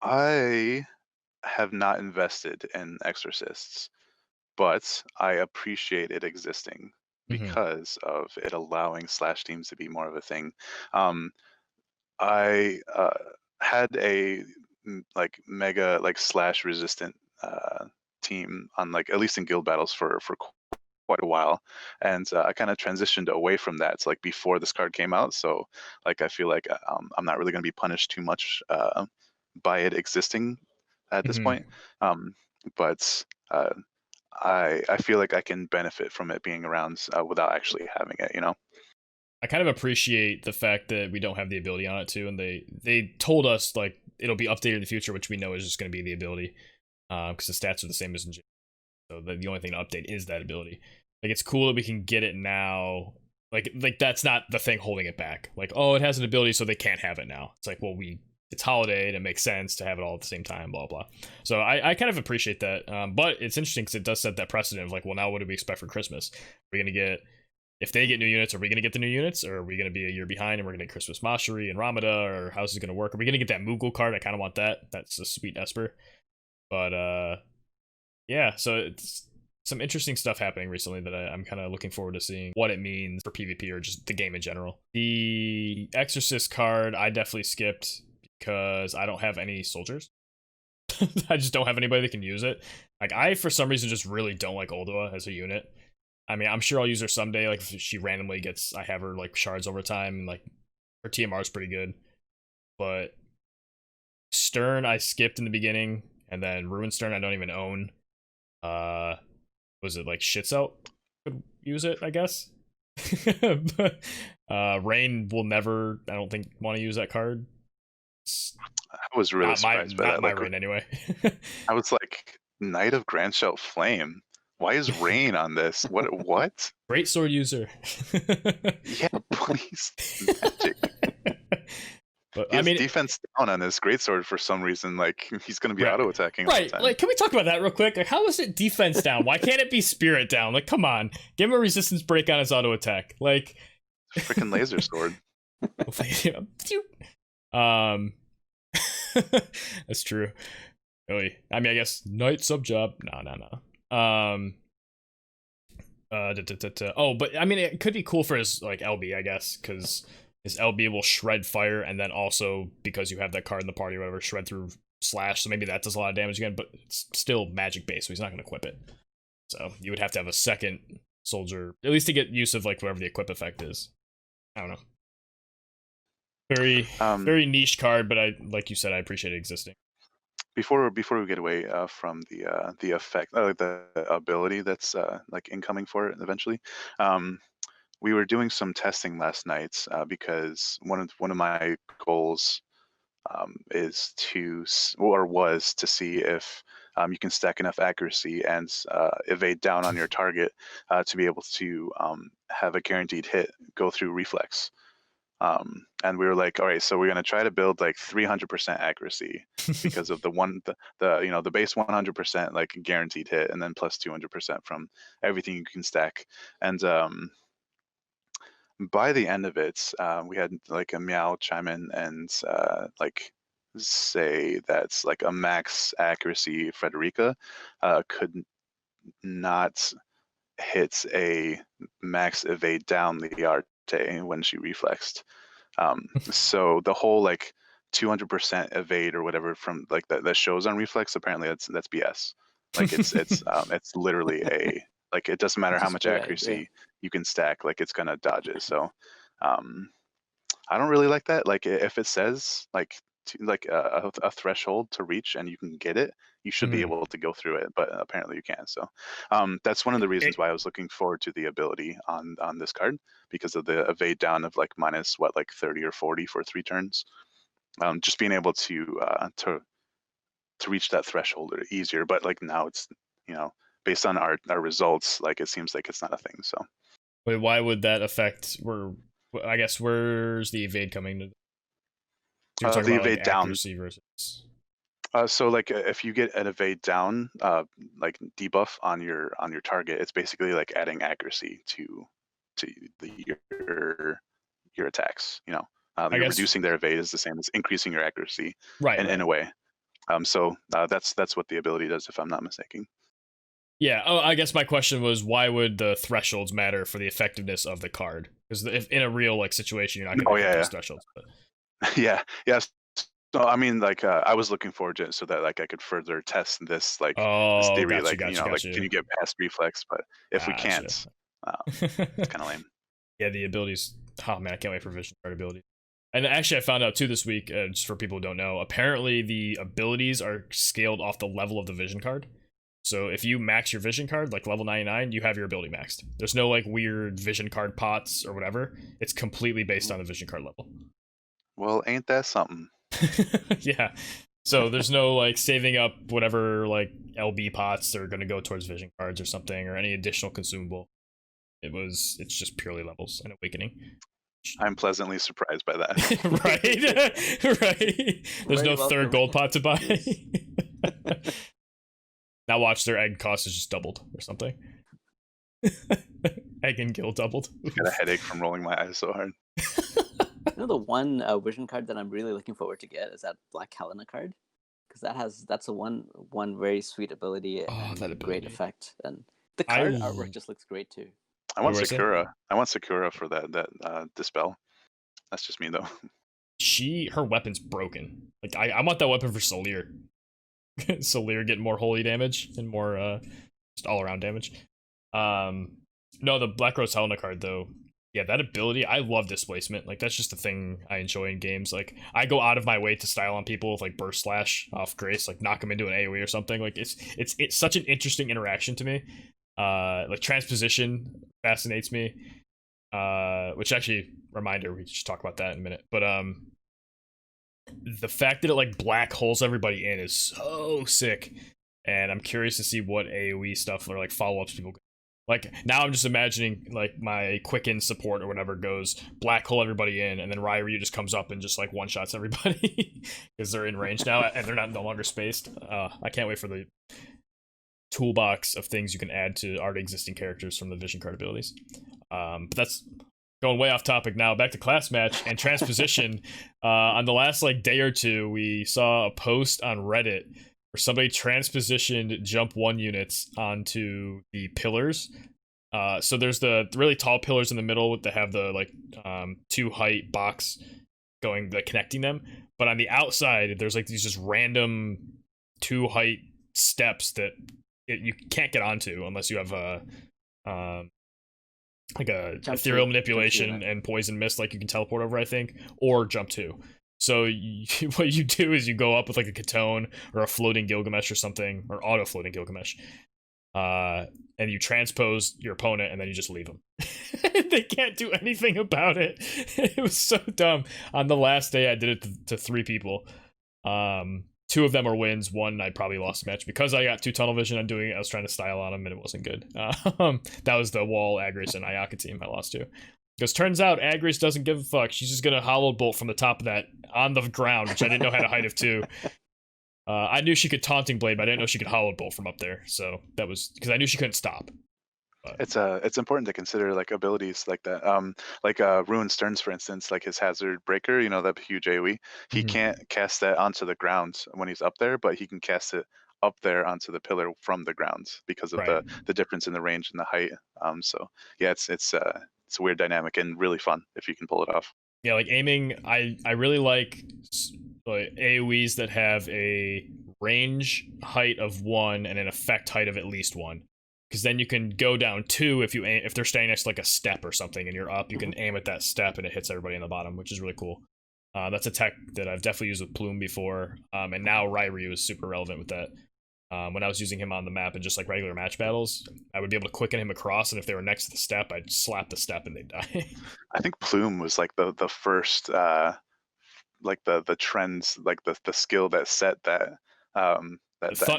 I have not invested in exorcists, but I appreciate it existing because of it allowing slash teams to be more of a thing. I had a like mega like slash resistant team on like at least in guild battles for quite a while, and I kind of transitioned away from that. It's like before this card came out, so like I feel like I'm not really going to be punished too much by it existing at this point. But I feel like I can benefit from it being around without actually having it, you know. I kind of appreciate the fact that we don't have the ability on it too, and they told us like it'll be updated in the future, which we know is just going to be the ability, because the stats are the same as in J. So the only thing to update is that ability. Like it's cool that we can get it now. Like that's not the thing holding it back. Like, oh, it has an ability, so they can't have it now. It's like, well, it's holiday and it makes sense to have it all at the same time, blah blah. So I kind of appreciate that. But it's interesting because it does set that precedent of like, well, now what do we expect for Christmas? We're gonna get, if they get new units, are we gonna get the new units, or are we gonna be a year behind and we're gonna get Christmas Mastery and Ramada, or how's this gonna work? Are we gonna get that Moogle card? I kind of want that. That's a sweet Esper. But yeah, so it's some interesting stuff happening recently that I'm kind of looking forward to seeing what it means for PvP or just the game in general. The Exorcist card I definitely skipped because I don't have any soldiers. I just don't have anybody that can use it. Like I, for some reason, just really don't like Oldua as a unit. I mean, I'm sure I'll use her someday. Like if she randomly gets, I have her like shards over time, and like her TMR is pretty good. But Stern I skipped in the beginning, and then Ruin Stern I don't even own. Was it like Shitzel could use it, I guess? But Rain will never, I don't think, want to use that card. I was really surprised by that. Not my like, Rain anyway. I was like, Knight of Grandshout Flame. Why is Rain on this? What? Great sword user. Yeah, please. Magic. But He I has mean, defense down on his greatsword for some reason. Like he's going to be Right. auto attacking. All the right, time. like, can we talk about that real quick? Like, how is it defense down? Why can't it be spirit down? Like, come on, give him a resistance break on his auto attack. Like, freaking laser sword. That's true. Really, I mean, I guess Knight sub job. No. Oh, but I mean, it could be cool for his like LB, I guess, because his LB will shred fire, and then also because you have that card in the party or whatever, shred through slash. So maybe that does a lot of damage again, but it's still magic based, so he's not going to equip it. So you would have to have a second soldier, at least to get use of like whatever the equip effect is. I don't know. Very niche card, but like you said, I appreciate it existing. Before we get away from the effect, the ability that's like incoming for it eventually, we were doing some testing last night because one of my goals is was to see if you can stack enough accuracy and evade down on your target to be able to have a guaranteed hit go through reflex. And we were like, all right, so we're going to try to build like 300% accuracy because of the base 100% like guaranteed hit, and then plus 200% from everything you can stack. And by the end of it, we had like a Meow chime in and like say that's like a max accuracy Frederica could not hit a max evade down the Arte when she reflexed. So the whole like 200% evade or whatever from like that shows on reflex, apparently that's BS. Like it's literally a, like it doesn't matter how much accuracy you can stack, like it's gonna dodge it. So I don't really like that. Like if it says like a threshold to reach and you can get it, you should be able to go through it, but apparently you can't. So that's one of the reasons why I was looking forward to the ability on this card, because of the evade down of like minus like 30 or 40 for 3 turns. Just being able to reach that threshold easier, but like now it's, based on our results, like it seems like it's not a thing. So wait, why would that affect? I guess where's the evade coming to? So you're talking the about, evade like, down accuracy versus. So like if you get an evade down like debuff on your target, it's basically like adding accuracy to your attacks. You're reducing their evade is the same as increasing your accuracy, right, in a way. So that's what the ability does, if I'm not mistaken. Yeah. Oh, I guess my question was, why would the thresholds matter for the effectiveness of the card? Because if in a real like situation, you're not going to hit those thresholds. But... yeah. So I mean, like, I was looking forward to it so that like I could further test this this Oh, theory, got you, like got you, got like can you. you get past reflex? But if we Gotcha. can't, it's kind of lame. Yeah, the abilities. Oh man, I can't wait for vision card abilities. And actually, I found out too this week, just for people who don't know, apparently the abilities are scaled off the level of the vision card. So if you max your vision card, like level 99, you have your ability maxed. There's no like weird vision card pots or whatever. It's completely based on the vision card level. Well, ain't that something? Yeah. So there's no like saving up whatever like LB pots that are going to go towards vision cards or something or any additional consumable. It's just purely levels and awakening. I'm pleasantly surprised by that. Right. Right. There's Very no third welcome. gold pot to buy. Now watch, their egg cost is just doubled or something. Egg and gill doubled. Got a headache from rolling my eyes so hard. You know, the one vision card that I'm really looking forward to get is that Black Helena card, because that's a one very sweet ability and that great ability. effect, and the card artwork just looks great too. I want What was it? Sakura. I want Sakura for that dispel. That's just me though. Her weapon's broken. Like I want that weapon for Solir. Solir getting more holy damage and more just all around damage. No, the Black Rose Helena card though. Yeah, that ability, I love displacement. Like that's just the thing I enjoy in games. Like I go out of my way to style on people with like burst slash off Grace, like knock them into an AoE or something. Like it's such an interesting interaction to me. Like transposition fascinates me. Which actually, reminder, we should talk about that in a minute. But the fact that it like black holes everybody in is so sick, and I'm curious to see what AoE stuff or like follow-ups people. Like now I'm just imagining like my quicken support or whatever goes black hole everybody in, and then Ryu just comes up and just like one shots everybody because they're in range now and they're no longer spaced. I can't wait for the toolbox of things you can add to already existing characters from the vision card abilities. But that's going way off topic now. Back to class match and transposition. On the last like day or two, we saw a post on Reddit where somebody transpositioned jump 1 units onto the pillars. So there's the really tall pillars in the middle that have the like 2 height box going, like connecting them. But on the outside, there's like these just random 2 height steps that you can't get onto unless you have a like a ethereal manipulation and poison mist, like you can teleport over, I think, or jump 2. So what you do is you go up with like a Katone or a floating Gilgamesh or something, or auto floating Gilgamesh, and you transpose your opponent, and then you just leave them. They can't do anything about it. It was so dumb. On the last day, I did it to 3 people. 2 of them are wins. 1, I probably lost a match because I got 2 tunnel vision on doing it. I was trying to style on him and it wasn't good. That was the Wall, Agris, and Ayaka team I lost to. Because turns out Agris doesn't give a fuck. She's just gonna hollow bolt from the top of that on the ground, which I didn't know had a height of 2. I knew she could taunting blade, but I didn't know she could hollow bolt from up there. So that was because I knew she couldn't stop. But It's important to consider like abilities like that. Like Ruin Stearns, for instance, like his Hazard Breaker, you know, that huge AoE. He can't cast that onto the ground when he's up there, but he can cast it up there onto the pillar from the ground because of the difference in the range and the height. So yeah, it's a weird dynamic and really fun if you can pull it off. Yeah, like aiming, I really like AoEs that have a range height of 1 and an effect height of at least 1. Because then you can go down 2 if they're staying next to like a step or something and you're up, you can aim at that step and it hits everybody in the bottom, which is really cool. That's a tech that I've definitely used with Plume before, and now Ryu is super relevant with that. When I was using him on the map in just like regular match battles, I would be able to quicken him across, and if they were next to the step, I'd slap the step and they'd die. I think Plume was like the first like the trends, like the skill that set that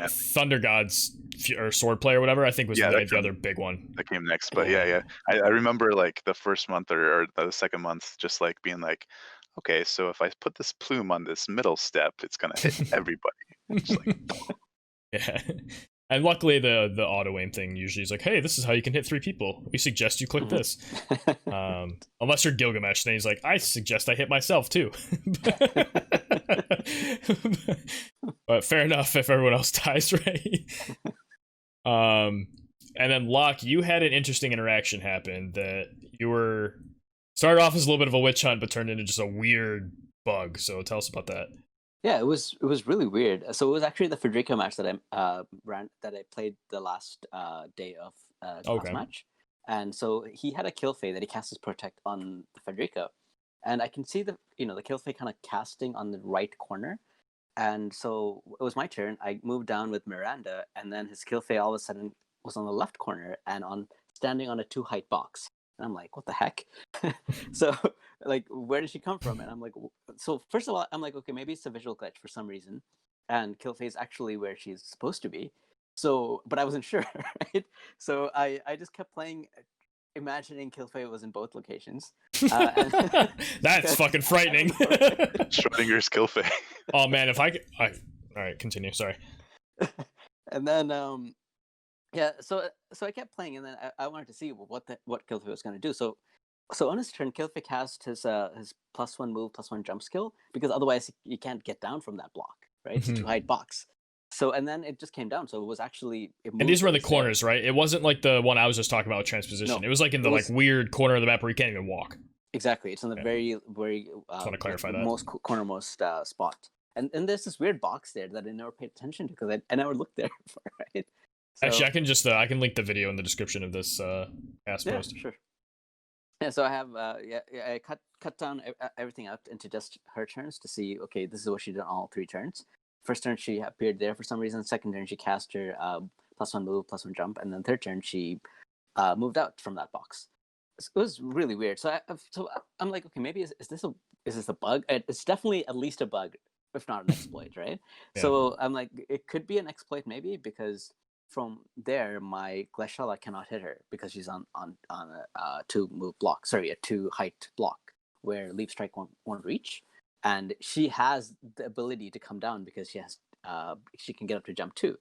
Thunder Gods or Sword Play or whatever, I think was the other big one that came next. But yeah. I remember like the first month or the second month just like being like, okay, so if I put this Plume on this middle step, it's gonna hit everybody. Just like, yeah. And luckily the auto aim thing usually is like, hey, this is how you can hit 3 people. We suggest you click this. Unless you're Gilgamesh, then he's like, I suggest I hit myself too. But fair enough if everyone else dies, right? And then Locke, you had an interesting interaction happen that you started off as a little bit of a witch hunt, but turned into just a weird bug. So tell us about that. Yeah, it was really weird. So it was actually the Federico match that I played the last day of class Okay. match, and so he had a kill fade that he cast his protect on the Federico, and I can see the the kill fade kind of casting on the right corner, and so it was my turn. I moved down with Miranda, and then his kill fade all of a sudden was on the left corner and on standing on a 2 height box, and I'm like, what the heck? So like, where did she come from? And I'm like, so first of all, I'm like, okay, maybe it's a visual glitch for some reason, and Killface is actually where she's supposed to be. So, but I wasn't sure, right? So I just kept playing, imagining Killface was in both locations. That's fucking frightening. Schrodinger's kill fade. Oh man, if I could, all right, continue. Sorry. And then yeah, so I kept playing, and then I wanted to see what Killface was going to do. So on his turn, Killface cast his +1 move, +1 jump skill, because otherwise you can't get down from that block, right? It's a 2 height box. So, and then it just came down. So it was actually... And these were the corners, right? It wasn't like the one I was just talking about with transposition. No, it was like in the like weird corner of the map where you can't even walk. Exactly. It's in the very, very... just want to clarify that. Most cornermost spot. And there's this weird box there that I never paid attention to because I never looked there before, right? So, actually, I can just I can link the video in the description of this cast post. Yeah, sure. Yeah, so I have I cut down everything out into just her turns to see, okay, this is what she did on all 3 turns. First turn she appeared there for some reason. Second turn she cast her +1 move, +1 jump, and then third turn she moved out from that box. It was really weird. So I'm like, okay, maybe is this a bug? It's definitely at least a bug, if not an exploit, right? Yeah. So I'm like, it could be an exploit maybe, because from there my Glaciala cannot hit her because she's on a 2-move block. Sorry, a 2-height block where Leap Strike won't reach, and she has the ability to come down because she can get up to jump 2.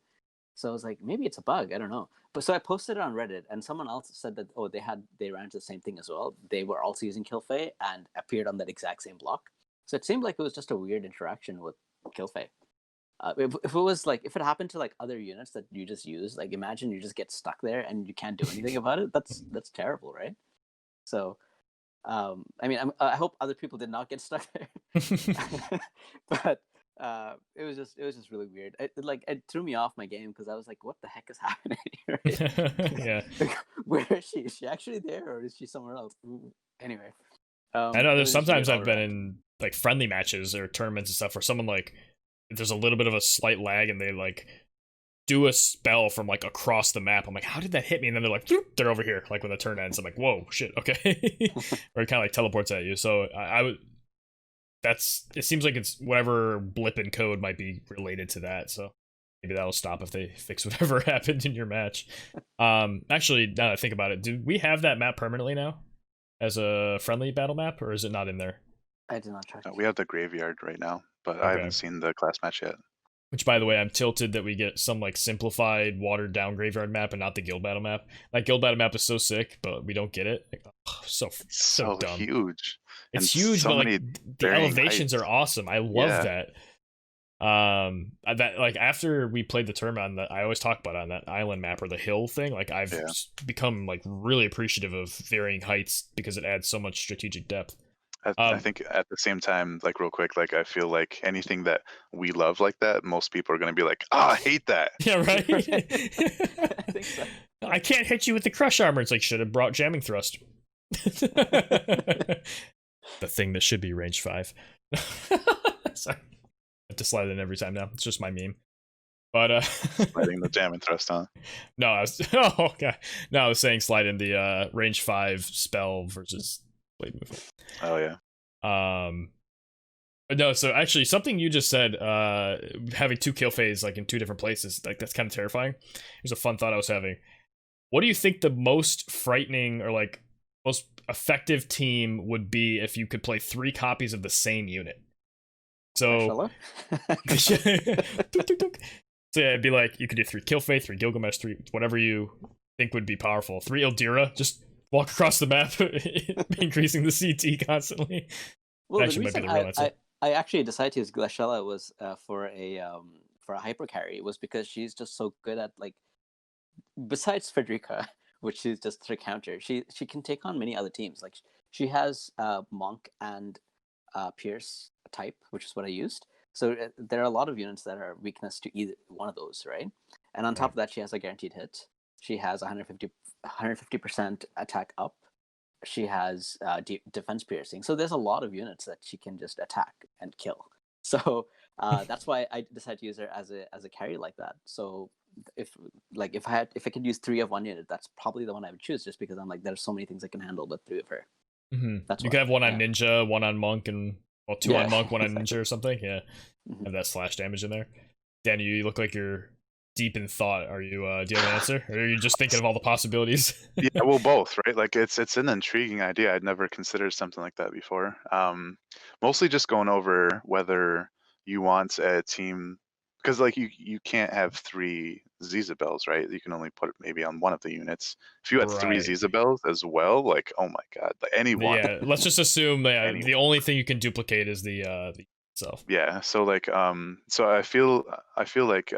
So I was like, maybe it's a bug. I don't know. But so I posted it on Reddit, and someone else said that they ran into the same thing as well. They were also using Killface and appeared on that exact same block. So it seemed like it was just a weird interaction with Killface. If it happened to like other units that you just use, like imagine you just get stuck there and you can't do anything about it. That's terrible, right? So, I mean, I hope other people did not get stuck there. But it was just really weird. It threw me off my game because I was like, what the heck is happening here? Right? Yeah. Like, where is she? Is she actually there, or is she somewhere else? Anyway. I know there's sometimes I've been in like friendly matches or tournaments and stuff where someone like, there's a little bit of a slight lag and they like do a spell from like across the map. I'm like, how did that hit me? And then they're like, they're over here. Like when the turn ends, I'm like, whoa, shit, okay. Or it kind of like teleports at you. So I would. It seems like it's whatever blip in code might be related to that. So maybe that'll stop if they fix whatever happened in your match. Actually, now that I think about it, do we have that map permanently now as a friendly battle map, or is it not in there? I did not check. No, we have the graveyard right now, but I haven't seen the class match yet. Which, by the way, I'm tilted that we get some like simplified, watered down graveyard map and not the guild battle map. That guild battle map is so sick, but we don't get it. Like, so dumb. Huge. It's huge, so but like the elevations are awesome. I love that. That like after we played the tournament on I always talk about it on that island map or the hill thing. Like I've become like really appreciative of varying heights because it adds so much strategic depth. I think at the same time, like real quick, like I feel like anything that we love like that, most people are going to be like, I hate that. Yeah, right? I think so. I can't hit you with the crush armor. It's like, should have brought jamming thrust. The thing that should be range 5. Sorry. I have to slide it in every time now. It's just my meme. But sliding the jamming thrust, huh? No, I was I was saying slide in the range 5 spell versus blade movement. Oh yeah. But no, so actually something you just said, having 2 kill phase like in 2 different places, like that's kind of terrifying. Here's a fun thought I was having. What do you think the most frightening or like most effective team would be if you could play 3 copies of the same unit? So so yeah, it'd be like you could do 3 Killface, 3 Gilgamesh, 3 whatever you think would be powerful. 3 Ildira, just walk across the map, increasing the CT constantly. Well, actually might be the real answer. I actually decided to use Glaciala was for a hyper carry was because she's just so good at like, besides Frederica, which is just her counter, she can take on many other teams. Like she has Monk and Pierce type, which is what I used. So there are a lot of units that are weakness to either one of those, right? And on top of that, she has a guaranteed hit. She has 150% attack up. She has defense piercing. So there's a lot of units that she can just attack and kill. So that's why I decided to use her as a carry like that. So if I could use 3 of one unit, that's probably the one I would choose, just because I'm like, there's so many things I can handle with 3 of her. That's you can have one on ninja, one on monk, and 2 on monk, one on ninja or something. Yeah, have that slash damage in there. Danny, you look like you're deep in thought. Are you? Do you have an answer, or are you just thinking of all the possibilities? Yeah, well, both, right? Like it's an intriguing idea. I'd never considered something like that before. Mostly just going over whether you want a team, because like you can't have 3 Zizabels, right? You can only put it maybe on one of the units. If you had 3 Zizabels as well, like, oh my god, anyone. Yeah, let's just assume that the only thing you can duplicate is the itself. Yeah, so like so I feel like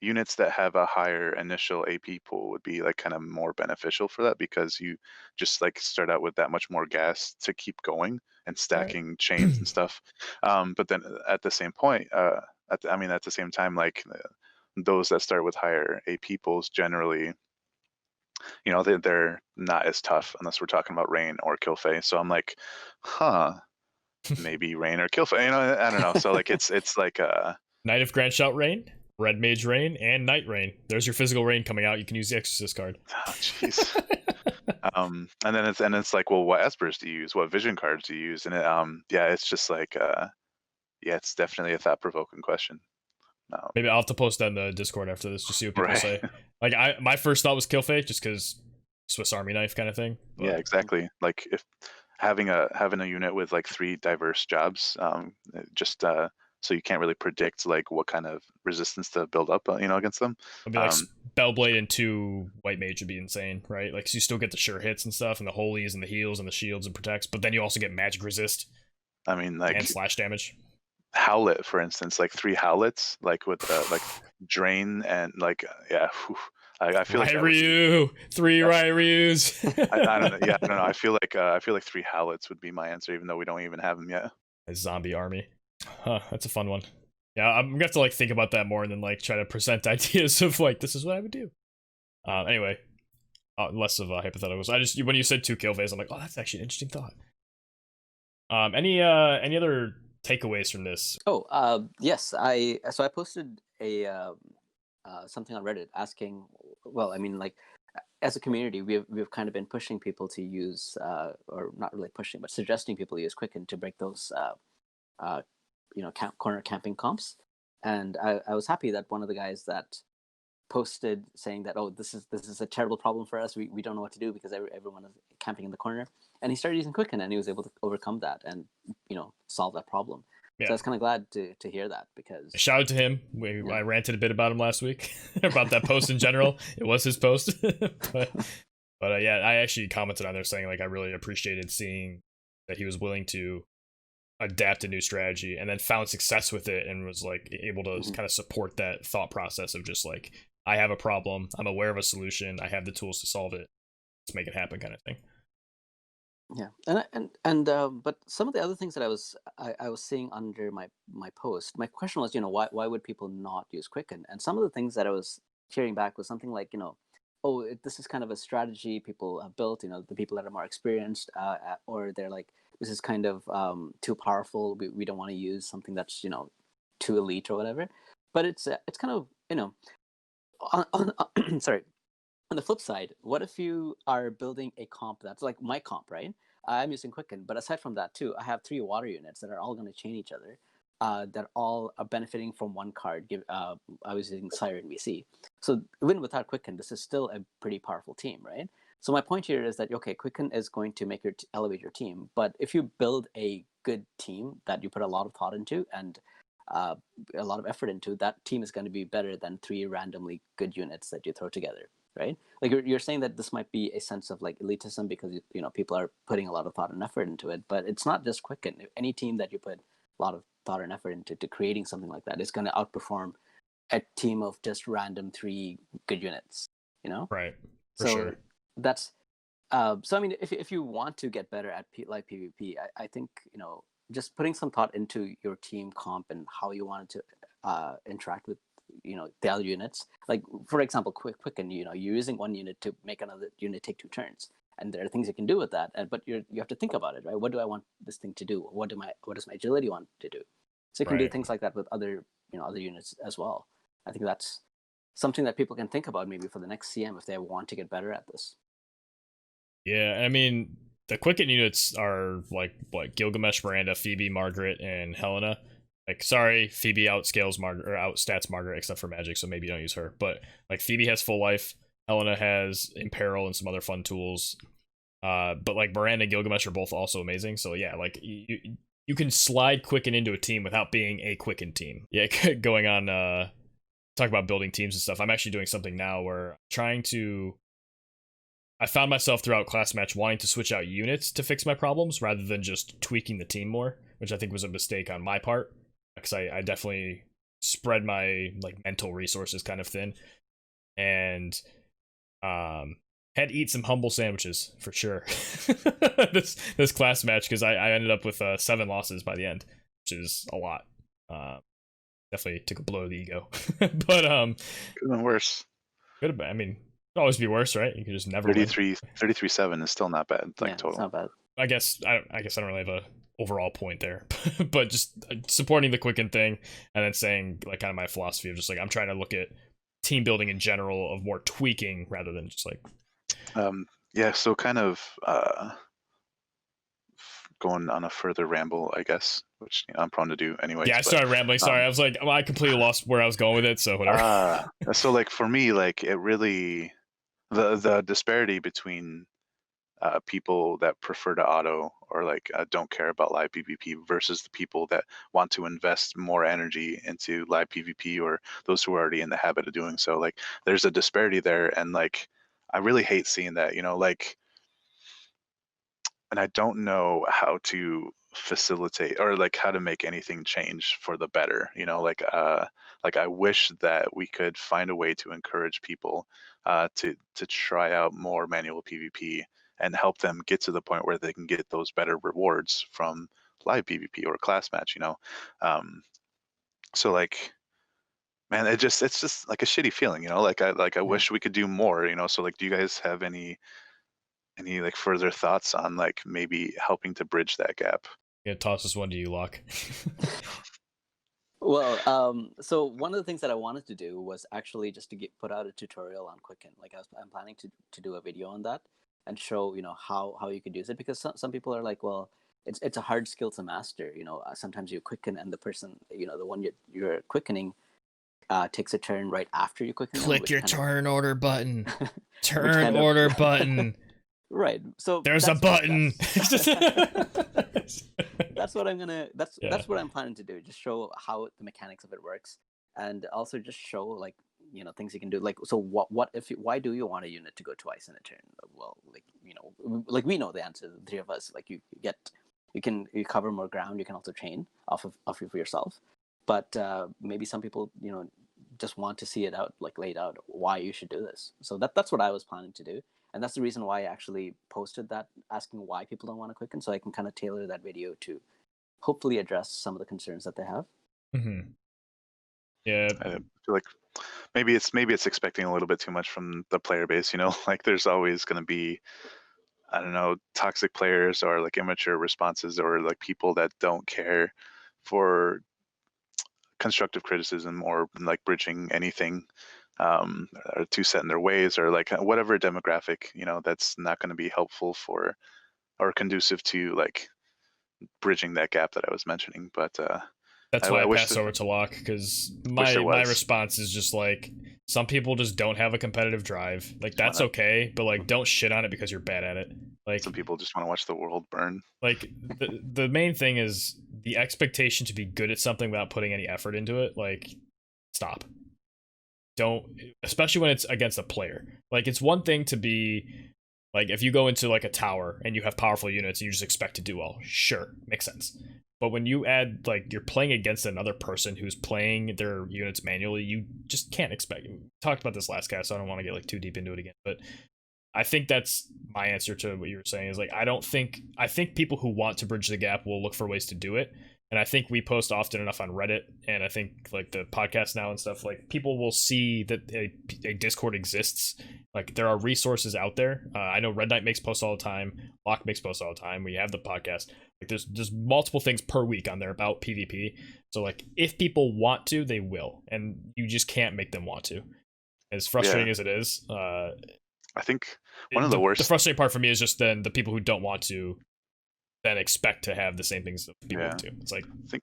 units that have a higher initial AP pool would be like kind of more beneficial for that, because you just like start out with that much more gas to keep going and stacking chains and stuff. But then at the same point, at the same time, like those that start with higher AP pools generally, you know, they're not as tough unless we're talking about Rain or Killfay. So I'm like, maybe Rain or Killfay. You know, I don't know. So like it's like Knight of Grandshot Rain, Red Mage Rain, and Knight Rain. There's your physical Rain coming out. You can use the Exorcist card. Oh, jeez. And then it's like, well, what espers do you use? What vision cards do you use? And it, yeah, it's just like, yeah, it's definitely a thought-provoking question. Maybe I'll have to post that in the Discord after this, just see what people say. Like my first thought was Killfay, just because Swiss Army knife kind of thing. But... yeah, exactly. Like if having a unit with like 3 diverse jobs, just so you can't really predict like what kind of resistance to build up, you know, against them. It'd be like Spellblade and 2 White Mage would be insane, right? Like, so you still get the sure hits and stuff, and the holies and the heals and the shields and protects, but then you also get magic resist. I mean, like, and slash damage. Howlet, for instance, like 3 Howlets, like with like drain and like, yeah. Whew. I feel like Ryu, 3 Ryus. I don't know. Yeah, I don't know. I feel like 3 Howlets would be my answer, even though we don't even have them yet. A zombie army. Huh, that's a fun one. Yeah, I'm gonna have to like think about that more and then like try to present ideas of like, this is what I would do. Anyway, less of hypotheticals. I just, when you said 2 Killfays, I'm like, oh, that's actually an interesting thought. Any other takeaways from this? Yes, I posted a something on Reddit asking, well, I mean, like, as a community, we've kind of been pushing people to use, or not really pushing, but suggesting people use Quicken to break those corner camping comps. And I was happy that one of the guys that posted saying that, oh, this is a terrible problem for us, we don't know what to do because everyone is camping in the corner, and he started using Quicken and he was able to overcome that and, you know, solve that problem. Yeah. So I was kind of glad to hear that, because shout out to him. I ranted a bit about him last week about that post in general. It was his post. but yeah, I actually commented on there saying like I really appreciated seeing that he was willing to adapt a new strategy and then found success with it and was like able to kind of support that thought process of just like, I have a problem, I'm aware of a solution, I have the tools to solve it, let's make it happen, kind of thing. Yeah, and but some of the other things that I was seeing under my post, my question was, you know, why would people not use Quicken? And some of the things that I was hearing back was something like, you know, oh, this is kind of a strategy people have built, you know, the people that are more experienced, or they're like, this is kind of too powerful. We don't want to use something that's, you know, too elite or whatever. But it's kind of, you know, on sorry. On the flip side, what if you are building a comp that's like my comp, right? I'm using Quicken, but aside from that too, I have 3 water units that are all going to chain each other, that all are benefiting from one card. I was using Siren VC. So even without Quicken, this is still a pretty powerful team, right? So my point here is that, okay, Quicken is going to make elevate your team, but if you build a good team that you put a lot of thought into and a lot of effort into, that team is going to be better than 3 randomly good units that you throw together. Right? Like you're saying that this might be a sense of like elitism because, you know, people are putting a lot of thought and effort into it, but it's not just Quicken. Any team that you put a lot of thought and effort into creating something like that is going to outperform a team of just random 3 good units, you know? Right. For sure. That's so I mean, if you want to get better at like PvP, I think, you know, just putting some thought into your team comp and how you wanted to interact with the other units. Like for example, quicken. You're using one unit to make another unit take 2 turns, and there are things you can do with that. But you have to think about it, right? What do I want this thing to do? What does my agility want to do? So you can do things like that with other other units as well. I think that's something that people can think about maybe for the next CM if they want to get better at this. Yeah, I mean, the quicken units are like what Gilgamesh, Miranda, Phoebe, Margaret, and Helena. Like, sorry, Phoebe outscales Margaret or outstats Margaret except for magic, so maybe you don't use her. But like Phoebe has full life, Helena has Imperil and some other fun tools. But like Miranda and Gilgamesh are both also amazing. So yeah, like you can slide Quicken into a team without being a Quicken team. Yeah, going on talk about building teams and stuff. I'm actually doing something now where I'm trying to. I found myself throughout class match wanting to switch out units to fix my problems rather than just tweaking the team more, which I think was a mistake on my part because I definitely spread my like mental resources kind of thin, and had to eat some humble sandwiches for sure this class match because I ended up with 7 losses by the end, which is a lot. Definitely took a blow to the ego, but could have been worse. Could have been. I mean, could always be worse, right? You could just never 33-7 is still not bad. Like total, it's not bad. I guess I don't really have a overall point there, but just supporting the Quicken thing and then saying like kind of my philosophy of just like I'm trying to look at team building in general of more tweaking rather than just like yeah, so kind of going on a further ramble, I guess, which I'm prone to do anyway. Yeah, I started rambling. Sorry, I was like, well, I completely lost where I was going with it. So whatever. So like for me, like it really the disparity between people that prefer to auto or like don't care about live PvP versus the people that want to invest more energy into live PvP or those who are already in the habit of doing so. Like there's a disparity there, and like I really hate seeing that, like, and I don't know how to facilitate or like how to make anything change for the better, like I wish that we could find a way to encourage people to try out more manual PvP and help them get to the point where they can get those better rewards from live PvP or class match, so like, man, it's just like a shitty feeling, like I wish we could do more, so like, do you guys have any like further thoughts on like maybe helping to bridge that gap? Yeah, toss this one to you, Locke. Well, so one of the things that I wanted to do was actually just to put out a tutorial on Quicken. Like I'm planning to do a video on that and show how you could use it, because some people are like, well, it's a hard skill to master. Sometimes you quicken and the person, the one you're quickening takes a turn right after you quicken. Click your turn order button. Turn order button. Right. So there's a button. That's what I'm planning to do. Just show how the mechanics of it works, and also just show like things you can do. Like, so why do you want a unit to go twice in a turn? Well, like we know the answer. The three of us, like you cover more ground. You can also chain off of yourself, but maybe some people just want to see it out, like laid out why you should do this. So that's what I was planning to do. And that's the reason why I actually posted that, asking why people don't want to quicken, so I can kind of tailor that video to hopefully address some of the concerns that they have. Mm-hmm. Yeah, I feel like maybe it's expecting a little bit too much from the player base. Like there's always going to be, I don't know, toxic players or like immature responses or like people that don't care for constructive criticism or like bridging anything. Or too set in their ways, or like whatever demographic that's not going to be helpful for or conducive to like bridging that gap that I was mentioning. But that's why I pass over to Locke, because my response is just like, some people just don't have a competitive drive. Like that's okay, but like don't shit on it because you're bad at it. Like some people just want to watch the world burn. Like the main thing is the expectation to be good at something without putting any effort into it. Like stop. Don't, especially when it's against a player. Like it's one thing to be like, if you go into like a tower and you have powerful units and you just expect to do well, sure, makes sense. But when you add like you're playing against another person who's playing their units manually, you just can't expect. We talked about this last cast, so I don't want to get like too deep into it again, but I think that's my answer to what you were saying is like, I think people who want to bridge the gap will look for ways to do it. And I think we post often enough on Reddit, and I think like the podcast now and stuff, like people will see that a Discord exists. Like there are resources out there. I know Red Knight makes posts all the time. Locke makes posts all the time. We have the podcast. Like there's multiple things per week on there about PvP. So like if people want to, they will, and you just can't make them want to. As frustrating as it is, I think one of the worst. The frustrating part for me is just then the people who don't want to then expect to have the same things that people do. It's like, I think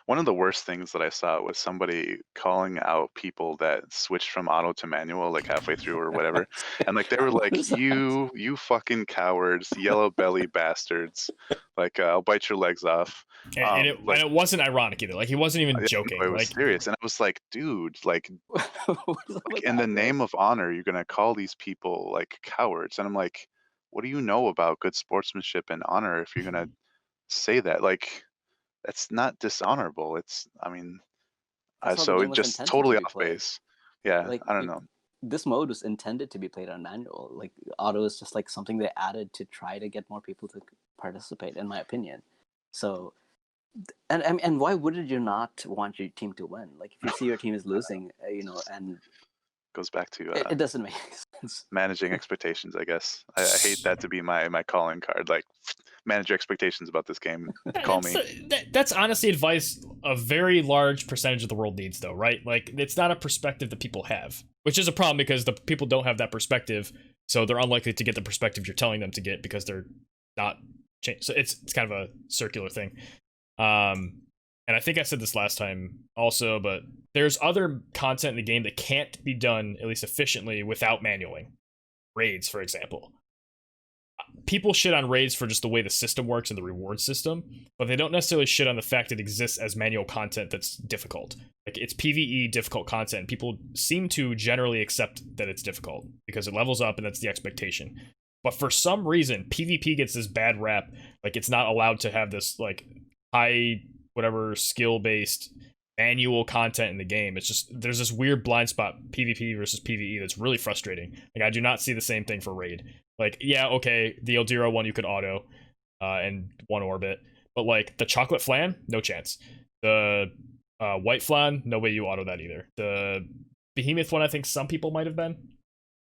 one of the worst things that I saw was somebody calling out people that switched from auto to manual like halfway through or whatever, and like they were like, "You fucking cowards, yellow belly bastards! Like I'll bite your legs off." And it wasn't ironic either. Like he wasn't even joking. It was like serious, and I was like, "Dude, like in the name of honor, you're gonna call these people like cowards?" And I'm like, what do you know about good sportsmanship and honor if you're gonna say that? Like, that's not dishonorable. I mean, so it just totally off base. Yeah, like, I don't know. This mode was intended to be played on manual. Like auto is just like something they added to try to get more people to participate, in my opinion. So, and why would you not want your team to win? Like if you see your team is losing, and goes back to it doesn't make sense. Managing expectations, I guess. I hate that to be my calling card. Like, manage your expectations about this game. Call me. That's honestly advice a very large percentage of the world needs, though, right? Like, it's not a perspective that people have, which is a problem because the people don't have that perspective, so they're unlikely to get the perspective you're telling them to get because they're not changed. So it's kind of a circular thing. And I think I said this last time also, but there's other content in the game that can't be done, at least efficiently, without manualing. Raids, for example. People shit on raids for just the way the system works and the reward system, but they don't necessarily shit on the fact it exists as manual content that's difficult. Like, it's PvE difficult content. People seem to generally accept that it's difficult because it levels up and that's the expectation. But for some reason, PvP gets this bad rap. Like, it's not allowed to have this, like, high whatever skill-based manual content in the game. It's just there's this weird blind spot PvP versus PvE that's really frustrating. Like I do not see the same thing for raid. Like yeah, okay, the Eldira one you could auto and one orbit, but like the chocolate flan, no chance. The white flan, no way you auto that either. The behemoth one, I think some people might have been,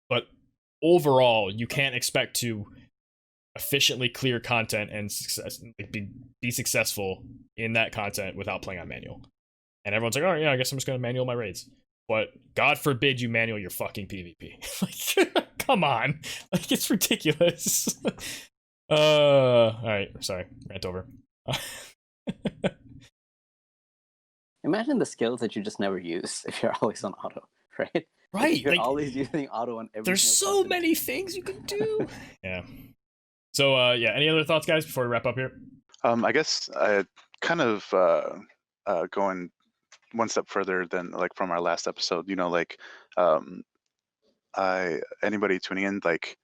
but overall you can't expect to efficiently clear content and be successful in that content without playing on manual. And everyone's like, oh yeah, I guess I'm just gonna manual my raids. But God forbid you manual your fucking PvP. Like, come on. Like, it's ridiculous. Alright, sorry, rant over. Imagine the skills that you just never use if you're always on auto, right? Right. You're always using auto on every. There's so many things you can do. Yeah. So, yeah, any other thoughts, guys, before we wrap up here? I guess I kind of going one step further than like from our last episode. Like anybody tuning in, like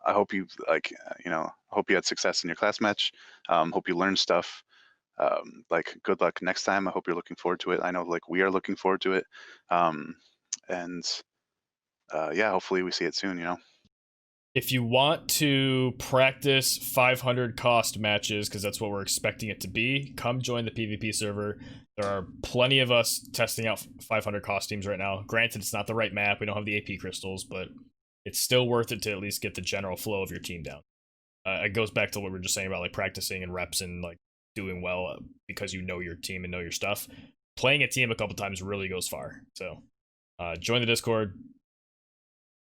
I hope you hope you had success in your class match. Hope you learned stuff. Like good luck next time. I hope you're looking forward to it. I know like we are looking forward to it. And yeah, hopefully we see it soon. If you want to practice 500 cost matches, because that's what we're expecting it to be, come join the PvP server. There are plenty of us testing out 500 cost teams right now. Granted, it's not the right map. We don't have the AP crystals, but it's still worth it to at least get the general flow of your team down. It goes back to what we were just saying about like practicing and reps and like doing well because you know your team and know your stuff. Playing a team a couple times really goes far. So join the Discord.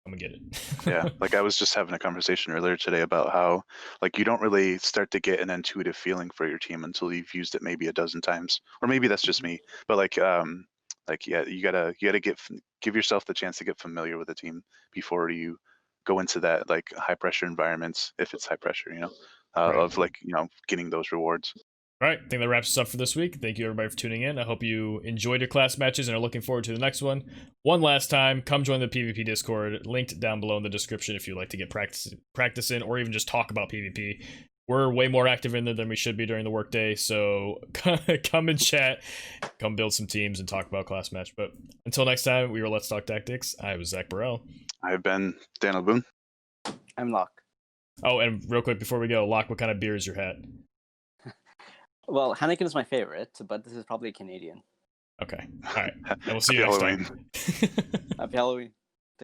Come and get it. Yeah, like I was just having a conversation earlier today about how like you don't really start to get an intuitive feeling for your team until you've used it maybe a dozen times, or maybe that's just me. But like yeah, you gotta give yourself the chance to get familiar with the team before you go into that like high pressure environments, if it's high pressure, Right. Of like getting those rewards. All right, I think that wraps us up for this week. Thank you, everybody, for tuning in. I hope you enjoyed your class matches and are looking forward to the next one. One last time, come join the PvP Discord, linked down below in the description if you'd like to get practice in or even just talk about PvP. We're way more active in there than we should be during the workday, so come and chat, come build some teams and talk about class match. But until next time, we were Let's Talk Tactics. I was Zach Burrell. I've been Danylboone. I'm Locke. Oh, and real quick before we go, Locke, what kind of beer is your hat? Well, Heineken is my favorite, but this is probably Canadian. Okay. All right. And we'll see you next time. Happy Halloween.